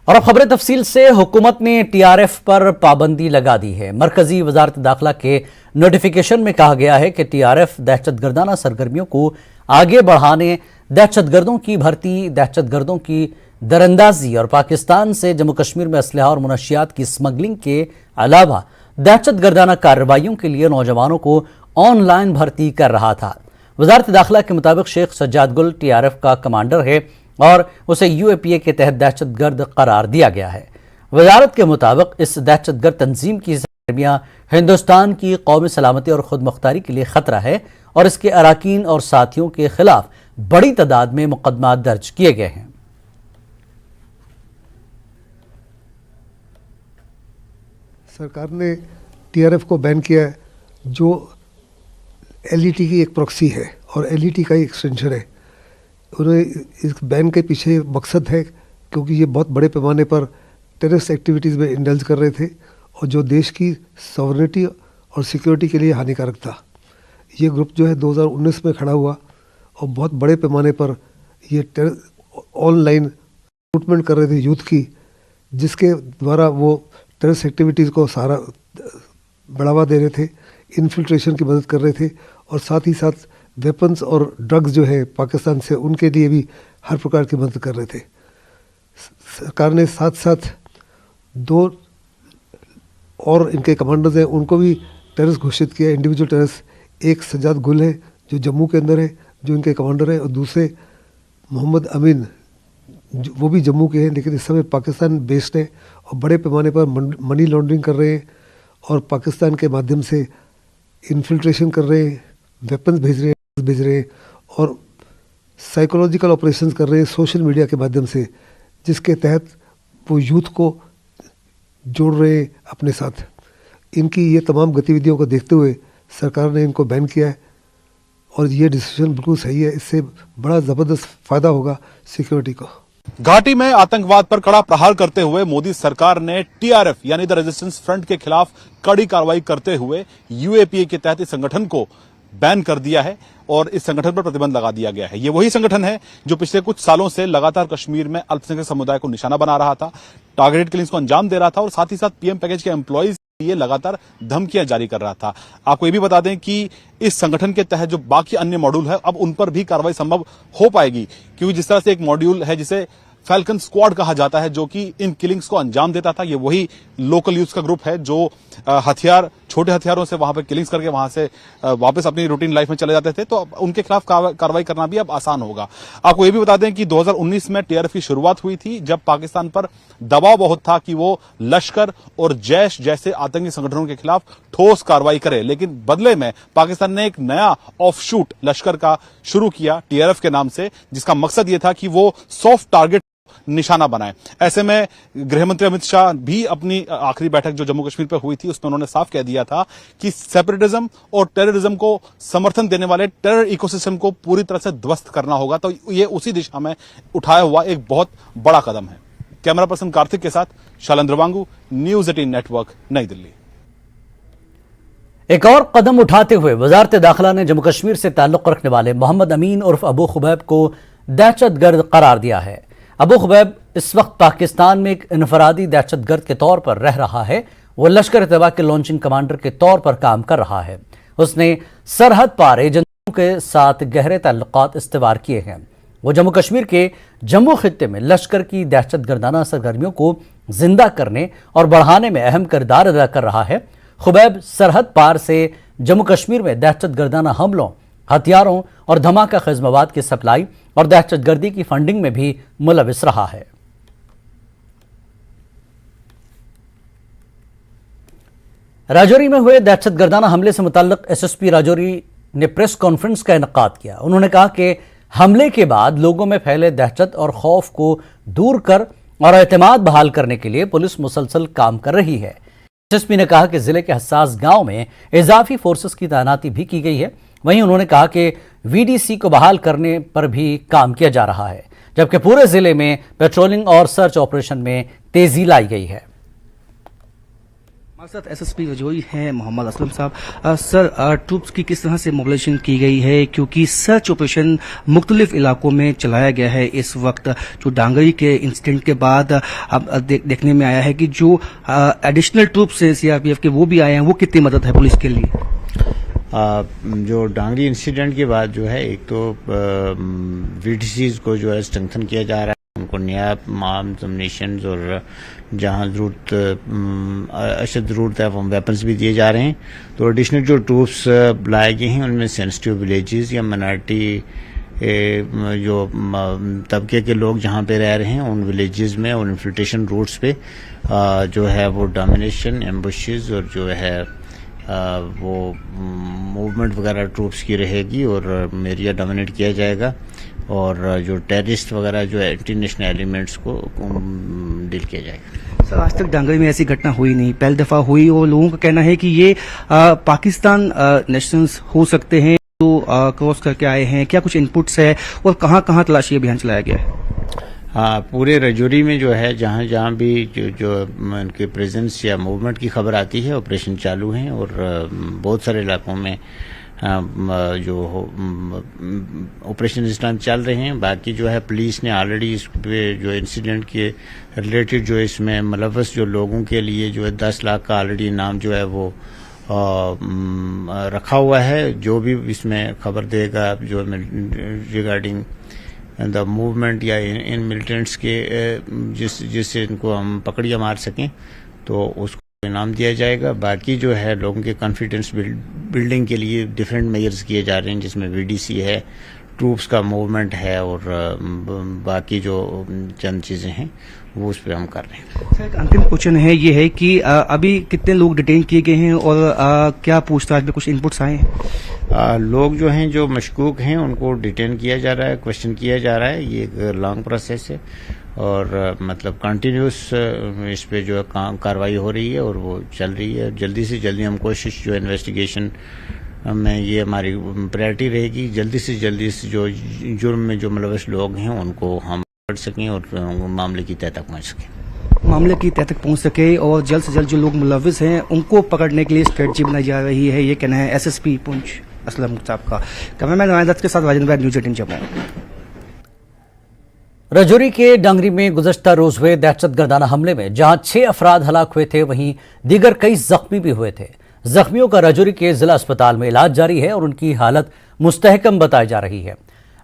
और अब खबरें तफसील से। हुकूमत ने टीआरएफ पर पाबंदी लगा दी है। मरकजी वजारत दाखिला के नोटिफिकेशन में कहा गया है कि टीआरएफ दहशतगर्दाना सरगर्मियों को आगे बढ़ाने, दहशतगर्दों की भर्ती, दहशतगर्दों की दरअंदाजी और पाकिस्तान से जम्मू कश्मीर में असलहा और मुनशियात की स्मगलिंग के अलावा दहशतगर्दाना कार्रवाइयों के लिए नौजवानों को ऑनलाइन भर्ती कर रहा था। वजारत दाखिला के मुताबिक शेख सज्जाद गुल टीआरएफ का कमांडर है और उसे यूएपीए के तहत दहशतगर्द करार दिया गया है। वजारत के मुताबिक इस दहशतगर्द तंजीम की सरगर्मियां हिंदुस्तान की कौमी सलामती और खुद मुख्तारी के लिए खतरा है और इसके अराकीन और साथियों के खिलाफ बड़ी तादाद में मुकदमा दर्ज किए गए हैं। सरकार ने टीआरएफ को बैन किया है, जो एलईटी की एक प्रॉक्सी है और एलईटी का ही एक्सटेंशन है। उन्हें इस बैन के पीछे मकसद है क्योंकि ये बहुत बड़े पैमाने पर टेररिस्ट एक्टिविटीज़ में इंडल्ज कर रहे थे और जो देश की सॉवरेनिटी और सिक्योरिटी के लिए हानिकारक था। ये ग्रुप जो है 2019 में खड़ा हुआ और बहुत बड़े पैमाने पर ये ऑनलाइन रिक्रूटमेंट कर रहे थे यूथ की, जिसके द्वारा वो टेररिस्ट एक्टिविटीज़ को सारा बढ़ावा दे रहे थे, इन्फिल्ट्रेशन की मदद कर रहे थे और साथ ही साथ वेपन्स और ड्रग्स जो है पाकिस्तान से उनके लिए भी हर प्रकार की मदद कर रहे थे। सरकार ने साथ साथ 2 और इनके कमांडर्स हैं, उनको भी टेररिस्ट घोषित किया, इंडिविजुअल टेररिस्ट। एक सज्जाद गुल है जो जम्मू के अंदर है, जो इनके कमांडर है, और दूसरे मोहम्मद अमीन वो भी जम्मू के हैं लेकिन इस समय पाकिस्तान बेस्ड है और बड़े पैमाने पर मनी लॉन्ड्रिंग कर रहे हैं और पाकिस्तान के माध्यम से इन्फिल्ट्रेशन कर रहे हैं, वेपन्स भेज रहे हैं और साइकोलॉजिकल ऑपरेशंस कर रहे हैं सोशल मीडिया के माध्यम से, जिसके तहत वो यूथ को जोड़ रहे हैं अपने साथ। इनकी ये तमाम गतिविधियों को देखते हुए सरकार ने इनको बैन किया है और ये डिसीजन बिल्कुल सही है। इससे बड़ा ज़बरदस्त फ़ायदा होगा सिक्योरिटी को। घाटी में आतंकवाद पर कड़ा प्रहार करते हुए मोदी सरकार ने टीआरएफ यानी द रेजिस्टेंस फ्रंट के खिलाफ कड़ी कार्रवाई करते हुए यूएपीए के तहत इस संगठन को बैन कर दिया है और इस संगठन पर प्रतिबंध लगा दिया गया है। ये वही संगठन है जो पिछले कुछ सालों से लगातार कश्मीर में अल्पसंख्यक समुदाय को निशाना बना रहा था, टारगेटेड किलिंग्स को अंजाम दे रहा था और साथ ही साथ पीएम पैकेज के एम्प्लॉइज ये लगातार धमकियां जारी कर रहा था। आपको ये भी बता दें कि इस संगठन के तहत जो बाकी अन्य मॉड्यूल है अब उन पर भी कार्रवाई संभव हो पाएगी, क्योंकि जिस तरह से एक मॉड्यूल है जिसे फैल्कन स्क्वाड कहा जाता है जो कि इन किलिंग्स को अंजाम देता था, ये वही लोकल यूथ का ग्रुप है जो हथियार, छोटे हथियारों से वहां पे किलिंग्स करके वहां से वापस अपनी रूटीन लाइफ में चले जाते थे, तो उनके खिलाफ कार्रवाई करना भी अब आसान होगा। आपको ये भी बता दें कि 2019 में टीआरएफ की शुरुआत हुई थी जब पाकिस्तान पर दबाव बहुत था कि वो लश्कर और जैश जैसे आतंकी संगठनों के खिलाफ ठोस कार्रवाई करे, लेकिन बदले में पाकिस्तान ने एक नया ऑफशूट लश्कर का शुरू किया टीआरएफ के नाम से, जिसका मकसद ये था कि वो सॉफ्ट टारगेट निशाना बनाए। ऐसे में गृहमंत्री अमित शाह भी अपनी आखिरी बैठक जो जम्मू कश्मीर पर हुई थी उसमें उन्होंने साफ कह दिया था कि सेपरेटिज्म और टेररिज्म को समर्थन देने वाले टेरर इकोसिस्टम को पूरी तरह से ध्वस्त करना होगा। तो ये उसी दिशा में उठाया हुआ एक बहुत बड़ा कदम है। कैमरा पर्सन कार्तिक के साथ शैलेंद्र वांगू, न्यूज़ 18 नेटवर्क, नई दिल्ली। एक और कदम उठाते हुए वजारत दाखिला ने जम्मू कश्मीर से ताल्लुक रखने वाले मोहम्मद अमीन उर्फ अबू खुबैब को दहशतगर्द करार दिया है। अबू खुबैब इस वक्त पाकिस्तान में एक इनफरादी दहशतगर्द के तौर पर रह रहा है। वो लश्कर तैयबा के लॉन्चिंग कमांडर के तौर पर काम कर रहा है। उसने सरहद पार एजेंसियों के साथ गहरे ताल्लुकात इस्तेवार किए हैं। वो जम्मू कश्मीर के जम्मू खित्ते में लश्कर की दहशतगर्दाना सरगर्मियों को जिंदा करने और बढ़ाने में अहम किरदार अदा कर रहा है। खुबैब सरहद पार से जम्मू कश्मीर में दहशतगर्दाना हमलों, हथियारों और धमाका खेज मवाद की सप्लाई और दहशतगर्दी की फंडिंग में भी मुलविस रहा है। राजौरी में हुए दहशतगर्दाना हमले से मुताल्लिक एसएसपी राजौरी ने प्रेस कॉन्फ्रेंस का इनेकाद किया। उन्होंने कहा कि हमले के बाद लोगों में फैले दहशत और खौफ को दूर कर और एतमाद बहाल करने के लिए पुलिस मुसलसल काम कर रही है। एसएसपी ने कहा कि जिले के हसास गांव में इजाफी फोर्सेस की तैनाती भी की गई है। वहीं उन्होंने कहा कि वीडीसी को बहाल करने पर भी काम किया जा रहा है, जबकि पूरे जिले में पेट्रोलिंग और सर्च ऑपरेशन में तेजी लाई गई है। हमारे साथ एसएसपी रजौरी हैं मोहम्मद असलम साहब। सर, ट्रूप्स की किस तरह से मोबिलाइजेशन की गई है, क्योंकि सर्च ऑपरेशन मुख्तलिफ इलाकों में चलाया गया है इस वक्त। जो डांगरी के इंसिडेंट के बाद अब देखने में आया है कि जो एडिशनल ट्रूप्स हैं सीआरपीएफ के वो भी आए हैं, वो कितनी मदद है पुलिस के लिए? जो डांगरी इंसिडेंट के बाद जो है, एक तो वीडीसीज को जो है स्ट्रेंथन किया जा रहा है, उनको नया आर्म्स एम्युनिशंस और जहां जरूरत अशद जरूरत है वेपन्स भी दिए जा रहे हैं। तो एडिशनल जो ट्रूप्स बुलाए गए हैं उनमें सेंसिटिव विलेजेस या माइनॉरिटी जो तबके के लोग जहां पे रह रहे हैं उन विलेजेस में और इन्फिल्ट्रेशन रूट्स पे जो है वो डोमिनेशन, एम्बुशेस और जो है वो मूवमेंट वगैरह ट्रूप्स की रहेगी और एरिया डोमिनेट किया जाएगा और जो टेररिस्ट वगैरह जो एंटी नेशनल एलिमेंट्स को डील किया जाएगा। सर, आज तक डांगरी में ऐसी घटना हुई नहीं, पहली दफा हुई और लोगों का कहना है कि ये पाकिस्तान नेशनल्स हो सकते हैं तो क्रॉस करके आए हैं। क्या कुछ इनपुट्स है और कहां कहां तलाशी अभियान चलाया गया है? हाँ, पूरे रजौरी में जो है जहाँ जहाँ भी जो उनके प्रेजेंस या मूवमेंट की खबर आती है ऑपरेशन चालू हैं और बहुत सारे इलाकों में जो ऑपरेशन इस टाइम चल रहे हैं। बाकी जो है पुलिस ने ऑलरेडी इस पे जो इंसिडेंट के रिलेटेड जो इसमें मुलव्वस जो लोगों के लिए जो है 10 लाख का ऑलरेडी इनाम जो है वो रखा हुआ है। जो भी इसमें खबर देगा जो रिगार्डिंग द मूवमेंट या इन मिलिटेंट्स के जिससे इनको हम पकड़िया मार सकें तो उसको इनाम दिया जाएगा। बाकी जो है लोगों के कॉन्फिडेंस बिल्डिंग के लिए डिफरेंट मेजर्स किए जा रहे हैं, जिसमें वीडीसी है, ट्रूप्स का मूवमेंट है और बाकी जो चंद चीज़ें हैं वो उस पर हम कर रहे हैं। सर, एक अंतिम क्वेश्चन है ये है कि अभी कितने लोग डिटेन किए गए हैं और क्या पूछताछ में कुछ इनपुट्स आए हैं? लोग जो हैं जो मशकूक हैं उनको डिटेन किया जा रहा है, क्वेश्चन किया जा रहा है। ये एक लॉन्ग प्रोसेस है और मतलब कंटिन्यूस इस पे जो है कार्रवाई हो रही है और वो चल रही है। जल्दी से जल्दी हम कोशिश जो इन्वेस्टिगेशन में ये हमारी प्रायोरिटी रहेगी, जल्दी से जल्दी जो जुर्म में जो मुलव्वस लोग हैं उनको हम पकड़ सकें और मामले की तह तक पहुँच सकें। मामले की तह तक पहुंच सके और जल्द से जल्द जो लोग मुलव्वस हैं उनको पकड़ने के लिए स्ट्रेटजी बनाई जा रही है, ये कहना है एसएसपी पुंछ असलम साहब का। कैमरामैन नवायदत के साथ राजेंद्र, न्यूज 18 जम्मू। रजौरी के डांगरी में गुज़श्ता रोज हुए दहशतगर्दाना हमले में जहां 6 अफराद हलाक हुए थे, वहीं दीगर कई जख्मी भी हुए थे। जख्मियों का रजौरी के जिला अस्पताल में इलाज जारी है और उनकी हालत मुस्तहकम बताई जा रही है।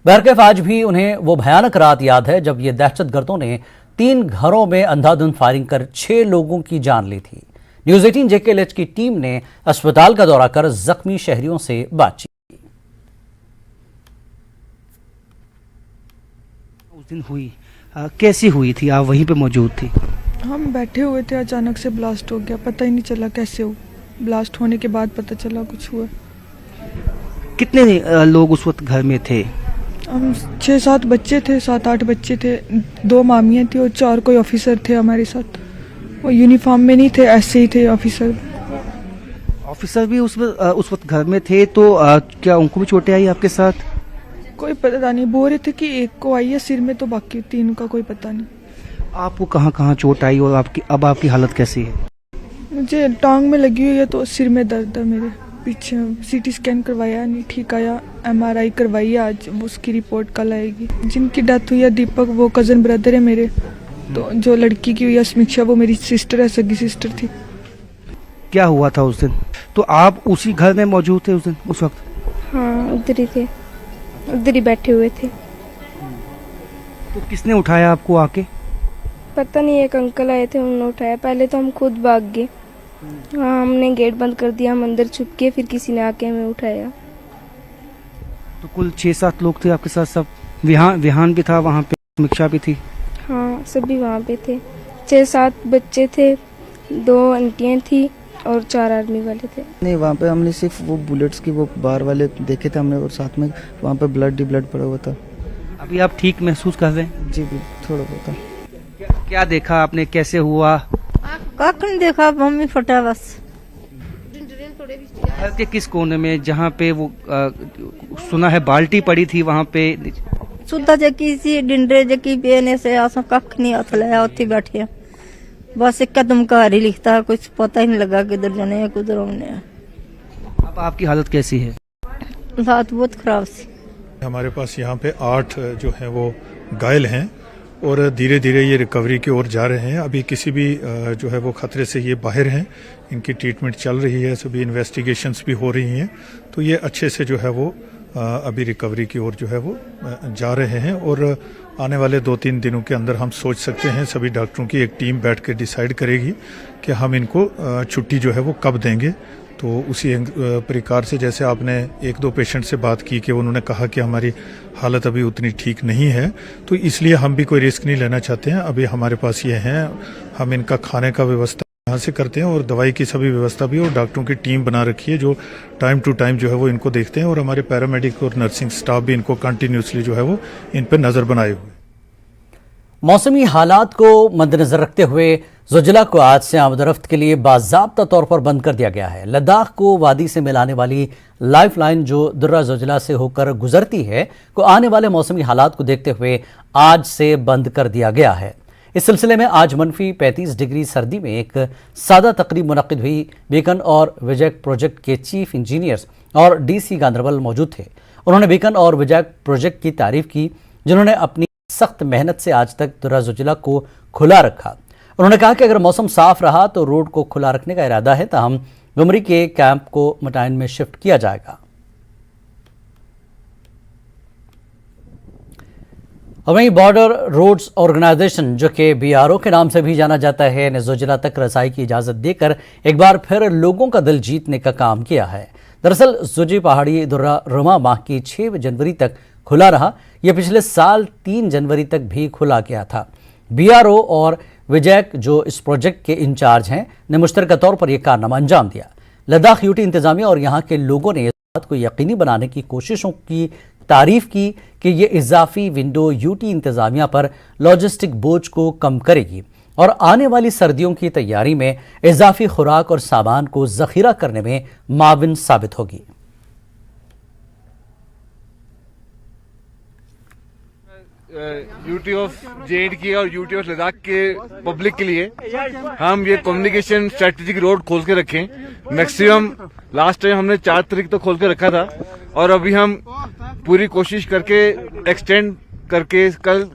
बहरकैफ आज भी उन्हें वो भयानक रात याद है जब ये दहशतगर्दों ने 3 घरों में अंधाधुंध फायरिंग कर 6 लोगों की जान ली थी। न्यूज 18 JKLH की टीम ने अस्पताल का दौरा कर जख्मी शहरियों से बातचीत की। उस दिन हुई कैसी हुई थी? आप वहीं पे मौजूद थी? हम बैठे हुए थे, अचानक से ब्लास्ट हो गया, पता ही नहीं चला कैसे हो। ब्लास्ट होने के बाद पता चला कुछ हुआ। कितने लोग उस वक्त घर में थे? हम 6-7 बच्चे थे, 7-8 बच्चे थे, 2 मामियाँ थी और 4 कोई ऑफिसर थे हमारे साथ। वो यूनिफॉर्म में नहीं थे, ऐसे ही थे ऑफिसर। ऑफिसर भी उस वक्त घर में थे, तो क्या उनको भी चोटें आई आपके साथ? कोई पता नहीं, बोल रहे थे कि एक को आई है सिर में, तो बाकी 3 का कोई पता नहीं। आपको कहाँ कहाँ चोट आई और आपकी हालत कैसी है? मुझे टांग में लगी हुई है तो सिर में दर्द है मेरे। पीछे CT स्कैन करवाया, नहीं ठीक आया। MRI करवाई है आज, उसकी रिपोर्ट कल आएगी। जिनकी डेथ हुई है दीपक, वो कज़न ब्रदर है मेरे। तो जो लड़की की हुई है समीक्षा, वो मेरी सिस्टर है, सगी सिस्टर थी। क्या हुआ था उस दिन? तो आप उसी घर में मौजूद थे उस दिन, उस वक्त? हाँ, उधर ही थे, उधर ही बैठे हुए थे। तो किसने उठाया आपको आके? पता नहीं, एक अंकल आए थे, उन्होंने उठाया। पहले तो हम खुद भाग गए। हाँ, हमने गेट बंद कर दिया, हम अंदर छुप के, फिर किसी ने आके हमें उठाया। तो कुल 6-7 लोग थे आपके साथ सब? विहान भी था वहाँ पे, समीक्षा भी थी? हाँ, सभी वहाँ पे थे। 6-7 बच्चे थे, 2 आंटियाँ थी और 4 आर्मी वाले थे। नहीं, वहाँ पे हमने सिर्फ वो बुलेट्स की वो बार वाले देखे थे हमने, और साथ में वहाँ पे ब्लड ही ब्लड पड़ा हुआ था। अभी आप ठीक महसूस कर रहे हैं? जी भी थोड़ा बहुत। क्या देखा आपने, कैसे हुआ? कख नहीं देखा, मम्मी फटा बस। घर के किस कोने में, जहाँ पे वो सुना है बाल्टी पड़ी थी वहाँ पे? सुधा जकी सी डिंडरे जकी बेने से आसा कख नहीं हाथ लाया, उत्थे बैठे। बस एक कदम कार ही लिखता है, कुछ पता ही नहीं लगा किधर जाने है किधर होने है। अब आपकी हालत कैसी है? हालत बहुत खराब सी। हमारे पास यहाँ पे 8 जो है वो घायल हैं और धीरे धीरे ये रिकवरी की ओर जा रहे हैं। अभी किसी भी जो है वो खतरे से ये बाहर हैं, इनकी ट्रीटमेंट चल रही है, सभी इन्वेस्टिगेशंस भी हो रही हैं, तो ये अच्छे से जो है वो अभी रिकवरी की ओर जो है वो जा रहे हैं। और आने वाले 2-3 दिनों के अंदर हम सोच सकते हैं, सभी डॉक्टरों की एक टीम बैठ के डिसाइड करेगी कि हम इनको छुट्टी जो है वो कब देंगे। तो उसी प्रकार से जैसे आपने 1-2 पेशेंट से बात की कि उन्होंने कहा कि हमारी हालत अभी उतनी ठीक नहीं है, तो इसलिए हम भी कोई रिस्क नहीं लेना चाहते हैं। अभी हमारे पास ये हैं, हम इनका खाने का व्यवस्था यहाँ से करते हैं और दवाई की सभी व्यवस्था भी, और डॉक्टरों की टीम बना रखी है जो टाइम टू टाइम जो है वो इनको देखते हैं, और हमारे पैरामेडिक और नर्सिंग स्टाफ भी इनको कंटिन्यूसली जो है वो इन पर नज़र बनाए हुए। मौसमी हालात को मद्देनजर रखते हुए ज़ोजिला को आज से आमदरफ्त के लिए बाज़ाब्ता तौर पर बंद कर दिया गया है। लद्दाख को वादी से मिलाने वाली लाइफ लाइन जो दुर्रा ज़ोजिला से होकर गुजरती है को आने वाले मौसमी हालात को देखते हुए आज से बंद कर दिया गया है। इस सिलसिले में आज -35 डिग्री सर्दी में एक सादा तकरीब मुनक्किद हुई। बीकन और विजयक प्रोजेक्ट के चीफ इंजीनियर्स और DC गांधरबल मौजूद थे। उन्होंने बीकन और विजयक प्रोजेक्ट की तारीफ की, जिन्होंने अपनी सख्त मेहनत से आज तक दुर्रा ज़ोजिला को खुला रखा। उन्होंने कहा कि अगर मौसम साफ रहा तो रोड को खुला रखने का इरादा है, ताहम गुमरी के कैंप को मटाइन में शिफ्ट किया जाएगा। और वहीं बॉर्डर रोड्स ऑर्गेनाइजेशन, जो कि BRO के नाम से भी जाना जाता है, ने ज़ोजिला तक रसाई की इजाज़त देकर एक बार फिर लोगों का दिल जीतने का काम किया है। दरअसल ज़ोजी पहाड़ी दुर्रा रुमा माह की 6 जनवरी तक खुला रहा। यह पिछले साल 3 जनवरी तक भी खुला गया था। BRO और विजयक, जो इस प्रोजेक्ट के इंचार्ज हैं, ने मुश्तरका तौर पर यह कारनामा अंजाम दिया। लद्दाख UT इंतजामिया और यहाँ के लोगों ने इस बात को यकीनी बनाने की कोशिशों की तारीफ की कि ये इजाफी विंडो UT इंतजामिया पर लॉजिस्टिक बोझ को कम करेगी और आने वाली सर्दियों की तैयारी में इजाफी खुराक और सामान को जखीरा करने में माविन साबित होगी। UT ऑफ JNK और UT ऑफ लद्दाख के पब्लिक के लिए हम ये कम्युनिकेशन स्ट्रेटेजिक रोड खोल के रखें। मैक्सिमम लास्ट टाइम हमने 4 तारीख तक खोल के रखा था और अभी हम पूरी कोशिश करके एक्सटेंड करके कल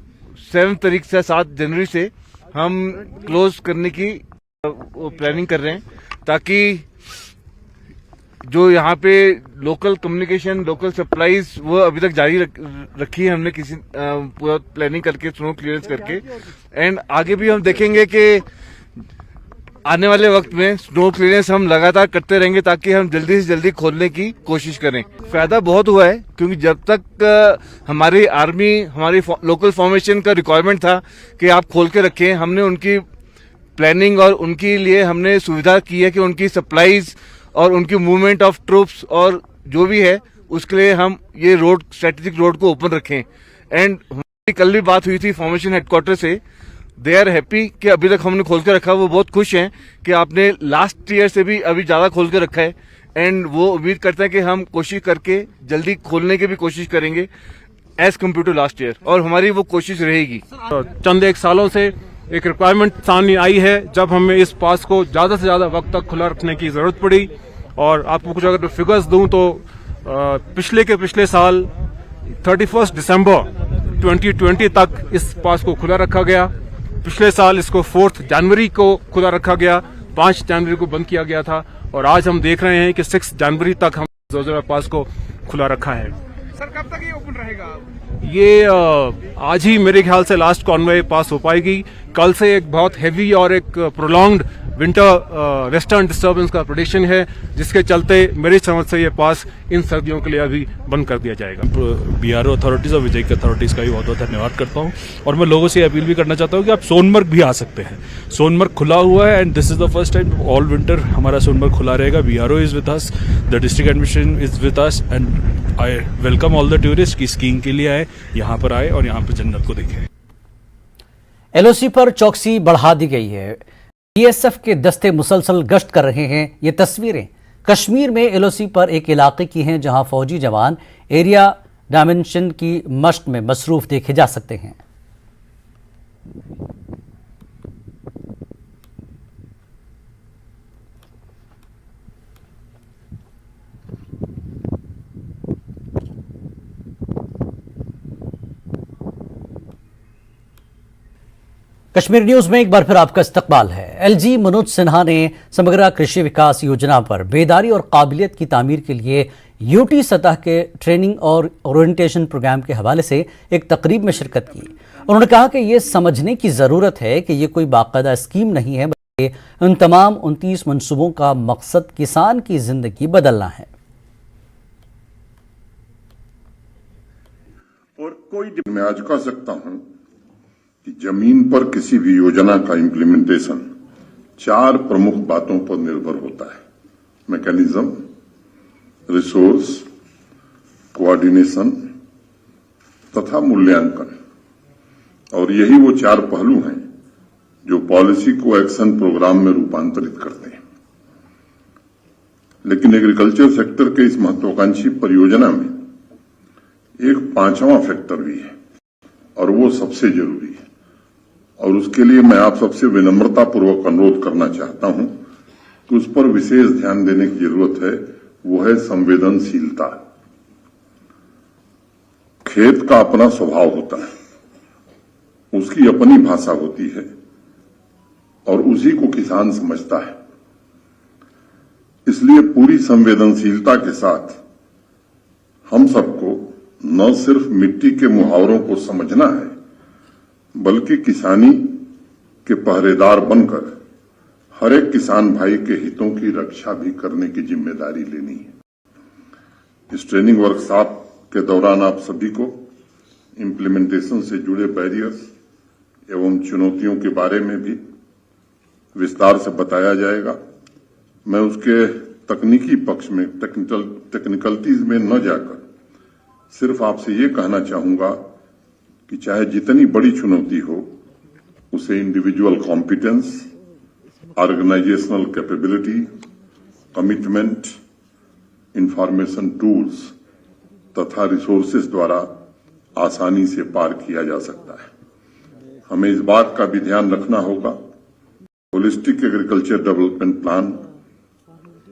7 तारीख से 7 जनवरी से हम क्लोज करने की प्लानिंग कर रहे हैं, ताकि जो यहाँ पे लोकल कम्युनिकेशन, लोकल सप्लाईज वो अभी तक जारी रखी है हमने किसी पूरा प्लानिंग करके, स्नो क्लियरेंस करके। एंड आगे भी हम देखेंगे कि आने वाले वक्त में स्नो क्लियरेंस हम लगातार करते रहेंगे, ताकि हम जल्दी से जल्दी खोलने की कोशिश करें। फायदा बहुत हुआ है, क्योंकि जब तक हमारी आर्मी, हमारी लोकल फॉर्मेशन का रिक्वायरमेंट था कि आप खोल के रखें, हमने उनकी प्लानिंग और उनके लिए हमने सुविधा की है कि उनकी सप्लाईज और उनकी मूवमेंट ऑफ ट्रूप्स और जो भी है उसके लिए हम ये रोड, स्ट्रेटेजिक रोड को ओपन रखें। एंड हमारी कल भी बात हुई थी फॉर्मेशन हेडक्वार्टर से, दे आर हैप्पी कि अभी तक हमने खोल के रखा। वो बहुत खुश हैं कि आपने लास्ट ईयर से भी अभी ज्यादा खोल के रखा है। एंड वो उम्मीद करते हैं कि हम कोशिश करके जल्दी खोलने की भी कोशिश करेंगे as compare to last year, और हमारी वो कोशिश रहेगी। चंद एक सालों से एक रिक्वायरमेंट सामने आई है, जब हमें इस पास को ज्यादा से ज्यादा वक्त तक खुला रखने की जरूरत पड़ी। और आपको कुछ अगर फिगर्स दूं तो पिछले साल 31 दिसंबर 2020 तक इस पास को खुला रखा गया। पिछले साल इसको 4 जनवरी को खुला रखा गया, 5 जनवरी को बंद किया गया था, और आज हम देख रहे हैं कि 6 जनवरी तक हम ज़ोजिला पास को खुला रखा है। सर कब तक ये ओपन रहेगा? ये आज ही मेरे ख्याल से लास्ट कॉन्वे पास हो पाएगी। कल से एक बहुत हैवी और एक प्रोलॉन्ग्ड विंटर वेस्टर्न डिस्टर्बेंस का प्रेडिक्शन है, जिसके चलते मेरी समझ से ये पास इन सर्दियों के लिए अभी बंद कर दिया जाएगा। BRO अथॉरिटीज और विजय अथॉरिटीज का भी बहुत बहुत धन्यवाद करता हूँ, और मैं लोगों से अपील भी करना चाहता हूँ कि आप सोनमर्ग भी आ सकते हैं। सोनमर्ग खुला हुआ है and this is the first time all winter हमारा सोनमर्ग खुला रहेगा। BRO is with us, the district administration is with us, and I welcome all the tourist की स्कीइंग के लिए आए, यहाँ पर आए और यहाँ पर जन्नत को देखें। LOC पर चौकसी बढ़ा दी गई है। BSF के दस्ते मुसलसल गश्त कर रहे हैं। ये तस्वीरें कश्मीर में LOC पर एक इलाके की हैं, जहां फौजी जवान एरिया डायमेंशन की मश्क में मसरूफ देखे जा सकते हैं। कश्मीर न्यूज में एक बार फिर आपका इस्तकबाल है। एलजी मनोज सिन्हा ने समग्र कृषि विकास योजना पर बेदारी और काबिलियत की तामीर के लिए यूटी सतह के ट्रेनिंग और ओरिएंटेशन प्रोग्राम के हवाले से एक तकरीब में शिरकत की। उन्होंने कहा कि ये समझने की ज़रूरत है कि ये कोई बाकायदा स्कीम नहीं है, बल्कि उन तमाम 29 मंसूबों का मकसद किसान की जिंदगी बदलना है। और कोई मैं आज कह सकता हूं कि जमीन पर किसी भी योजना का इम्प्लीमेंटेशन 4 प्रमुख बातों पर निर्भर होता है: मैकेनिज्म, रिसोर्स, कोऑर्डिनेशन तथा मूल्यांकन। और यही वो 4 पहलू हैं जो पॉलिसी को एक्शन प्रोग्राम में रूपांतरित करते हैं। लेकिन एग्रीकल्चर सेक्टर के इस महत्वाकांक्षी परियोजना में एक 5वां फैक्टर भी है और वो सबसे जरूरी है, और उसके लिए मैं आप सबसे विनम्रतापूर्वक अनुरोध करना चाहता हूं कि उस पर विशेष ध्यान देने की जरूरत है। वो है संवेदनशीलता। खेत का अपना स्वभाव होता है, उसकी अपनी भाषा होती है और उसी को किसान समझता है। इसलिए पूरी संवेदनशीलता के साथ हम सबको न सिर्फ मिट्टी के मुहावरों को समझना है, बल्कि किसानी के पहरेदार बनकर हर एक किसान भाई के हितों की रक्षा भी करने की जिम्मेदारी लेनी है। इस ट्रेनिंग वर्कशॉप के दौरान आप सभी को इम्प्लीमेंटेशन से जुड़े बैरियर्स एवं चुनौतियों के बारे में भी विस्तार से बताया जाएगा। मैं उसके तकनीकी पक्ष में टेक्निकलिटीज में न जाकर सिर्फ आपसे ये कहना चाहूंगा कि चाहे जितनी बड़ी चुनौती हो, उसे individual competence, organisational capability, commitment, information tools तथा रिसोर्सेज द्वारा आसानी से पार किया जा सकता है। हमें इस बात का भी ध्यान रखना होगा, होलिस्टिक एग्रीकल्चर डेवलपमेंट प्लान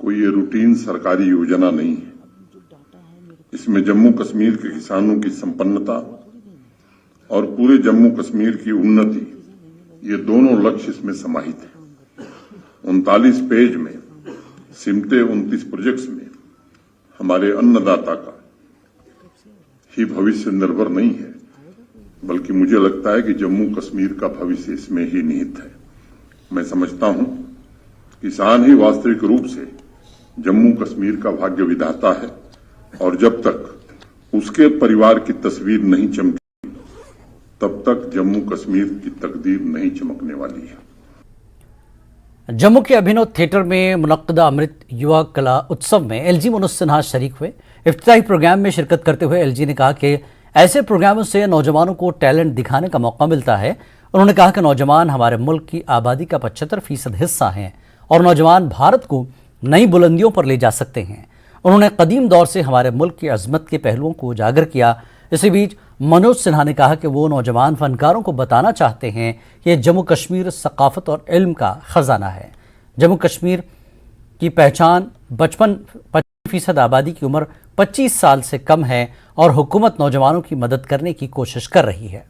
कोई ये रूटीन सरकारी योजना नहीं है। इसमें जम्मू कश्मीर के किसानों की संपन्नता और पूरे जम्मू कश्मीर की उन्नति, ये दोनों लक्ष्य इसमें समाहित हैं। 39 पेज में सिमटे 29 प्रोजेक्ट्स में हमारे अन्नदाता का ही भविष्य निर्भर नहीं है, बल्कि मुझे लगता है कि जम्मू कश्मीर का भविष्य इसमें ही निहित है। मैं समझता हूं किसान ही वास्तविक रूप से जम्मू कश्मीर का भाग्य विधाता है, और जब तक उसके परिवार की तस्वीर नहीं चमकी, तब तक जम्मू कश्मीर की तकदीर नहीं चमकने वाली है। जम्मू के अभिनव थिएटर में मुनक्कदा अमृत युवा कला उत्सव में एलजी मनोज सिन्हा शरीक हुए। इफ्तिताही प्रोग्राम में शिरकत करते हुए एलजी ने कहा कि ऐसे प्रोग्रामों से नौजवानों को टैलेंट दिखाने का मौका मिलता है। उन्होंने कहा कि नौजवान हमारे मुल्क की आबादी का 75% हिस्सा हैं और नौजवान भारत को नई बुलंदियों पर ले जा सकते हैं। उन्होंने कदीम दौर से हमारे मुल्क की अजमत के पहलुओं को उजागर किया। इसी बीच मनोज सिन्हा ने कहा कि वो नौजवान फनकारों को बताना चाहते हैं कि जम्मू कश्मीर सकाफत और इल्म का खजाना है। जम्मू कश्मीर की पहचान 55% आबादी की उम्र 25 साल से कम है और हुकूमत नौजवानों की मदद करने की कोशिश कर रही है।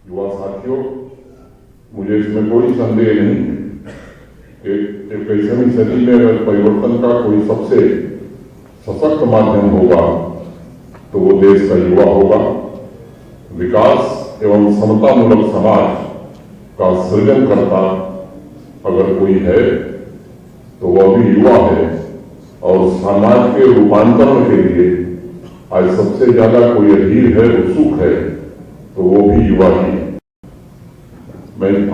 युवा साथियों, मुझे इसमें कोई संदेह नहीं है कि 21वीं सदी में अगर परिवर्तन का कोई सबसे सशक्त माध्यम होगा तो वो देश का युवा होगा। विकास एवं समतामूलक समाज का सृजन करता अगर कोई है तो वह भी युवा है, और समाज के रूपांतरण के लिए आज सबसे ज्यादा कोई अधीर है, उत्सुक है, तो वो भी युवा ही है। मैं इस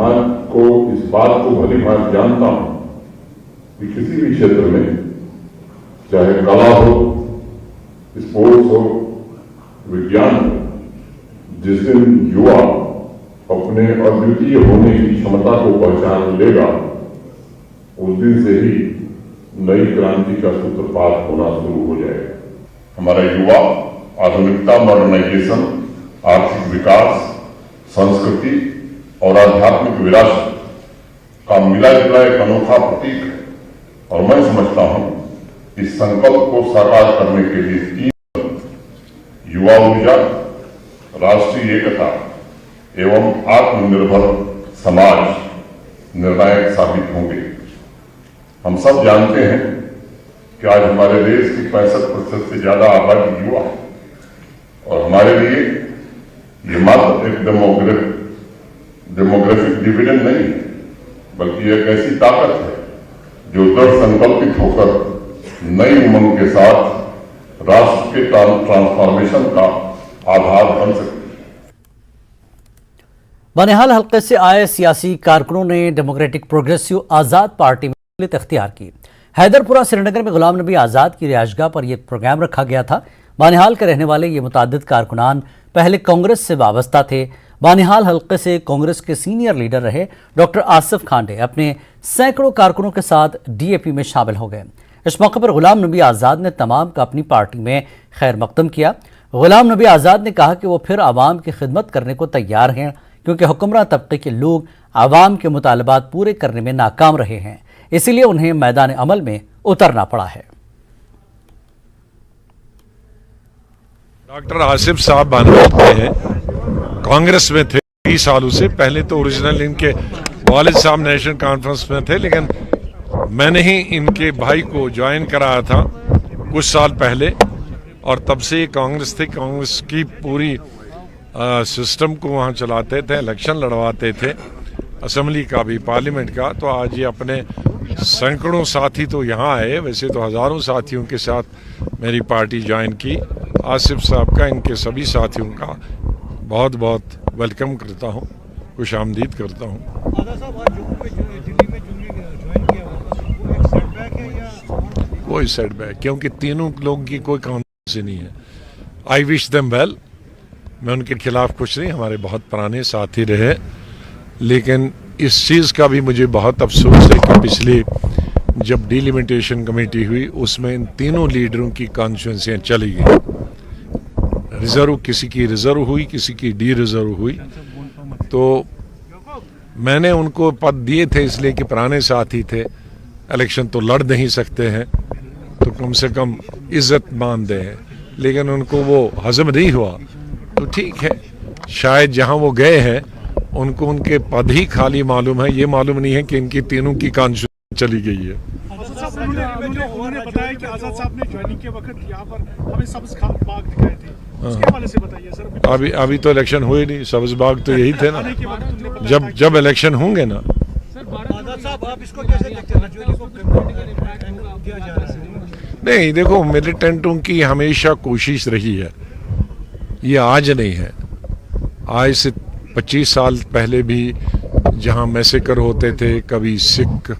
बात को भली भांति जानता हूं कि किसी भी क्षेत्र में, चाहे कला हो, स्पोर्ट्स हो, विज्ञान हो, जिस दिन युवा अपने अद्वितीय होने की क्षमता को पहचान लेगा, उस दिन से ही नई क्रांति का सूत्रपात होना शुरू हो जाएगा। हमारा युवा आधुनिकता, मॉडर्नाइजेशन, आर्थिक विकास, संस्कृति और आध्यात्मिक विरासत का मिला जुला एक अनोखा प्रतीक है, और मैं समझता हूं इस संकल्प को साकार करने के लिए 3 युवा ऊर्जा, राष्ट्रीय एकता एवं आत्मनिर्भर समाज निर्णायक साबित होंगे। हम सब जानते हैं कि आज हमारे देश की 65% से ज्यादा आबादी युवा है और हमारे लिए ये मात्र एक डेमोग्राफिक डिविडेंड नहीं है, बल्कि एक ऐसी ताकत है जो दृढ़ संकल्पित होकर नई उमंग के साथ राष्ट्र के ट्रांसफॉर्मेशन का आधार बन सकती है। बनिहाल हल्के से आए सियासी कारकुनों ने डेमोक्रेटिक प्रोग्रेसिव आज़ाद पार्टी में शमूलियत इख्तियार की। हैदरपुरा श्रीनगर में गुलाम नबी आज़ाद की रिहाइशगाह पर यह प्रोग्राम रखा गया था। बानिहाल के रहने वाले ये मुताद्दिद कारकुनान पहले कांग्रेस से वाबस्ता थे। बानिहाल हल्के से कांग्रेस के सीनियर लीडर रहे डॉक्टर आसिफ खांडे अपने सैकड़ों कारकुनों के साथ डीएपी में शामिल हो गए। इस मौके पर गुलाम नबी आज़ाद ने तमाम का अपनी पार्टी में खैर मकदम किया। गुलाम नबी आज़ाद ने कहा कि वो फिर आवाम की खिदमत करने को तैयार हैं, क्योंकि हुक्मरान तबके के लोग आवाम के मुतालबात पूरे करने में नाकाम रहे हैं, इसीलिए उन्हें मैदान अमल में उतरना पड़ा है। डॉक्टर आसिफ साहब बानवाल के हैं, कांग्रेस में थे 20 सालों से। पहले तो ओरिजिनल इनके वालिद साहब नेशनल कॉन्फ्रेंस में थे, लेकिन मैंने ही इनके भाई को ज्वाइन कराया था कुछ साल पहले और तब से कांग्रेस थी। कांग्रेस की पूरी सिस्टम को वहाँ चलाते थे, इलेक्शन लड़वाते थे, असेंबली का भी, पार्लियामेंट का। तो आज ये अपने सैकड़ों साथी तो यहाँ आए, वैसे तो हज़ारों साथियों के साथ मेरी पार्टी ज्वाइन की। आसिफ साहब का, इनके सभी साथियों का बहुत बहुत वेलकम करता हूँ, खुश आमदीद करता हूँ। कोई सेटबैक, क्योंकि तीनों लोगों की कोई कॉन्ट्रोवर्सी नहीं है। I wish them well. मैं उनके खिलाफ कुछ नहीं, हमारे बहुत पुराने साथी रहे, लेकिन इस चीज़ का भी मुझे बहुत अफसोस है कि पिछले जब डिलिमिटेशन कमेटी हुई उसमें इन तीनों लीडरों की कॉन्स्टिट्यूंसियां चली गई। रिजर्व, किसी की रिजर्व हुई, किसी की डी रिजर्व हुई। तो मैंने उनको पद दिए थे इसलिए कि पुराने साथी थे, इलेक्शन तो लड़ नहीं सकते हैं, तो कम से कम इज्जत मान दें, लेकिन उनको वो हजम नहीं हुआ। तो ठीक है, शायद जहां वो गए हैं उनको उनके पद ही खाली मालूम है, ये मालूम नहीं है कि इनकी तीनों की कॉन्स्टिट्यूंसी चली गई है। उन्होंने बताया कि आजाद साहब ने ज्वाइनिंग के वक्त यहाँ पर हमें सब्ज बाग दिखाए थे, उसके हवाले से बताइए सर। अभी तो इलेक्शन हुए नहीं, सब्ज बाग तो यही थे ना, जब इलेक्शन होंगे ना। नहीं, देखो, मिलिटेंटों की हमेशा कोशिश रही है, ये आज नहीं है। आज से 25 साल पहले भी जहां मैसेकर होते थे, कभी सिख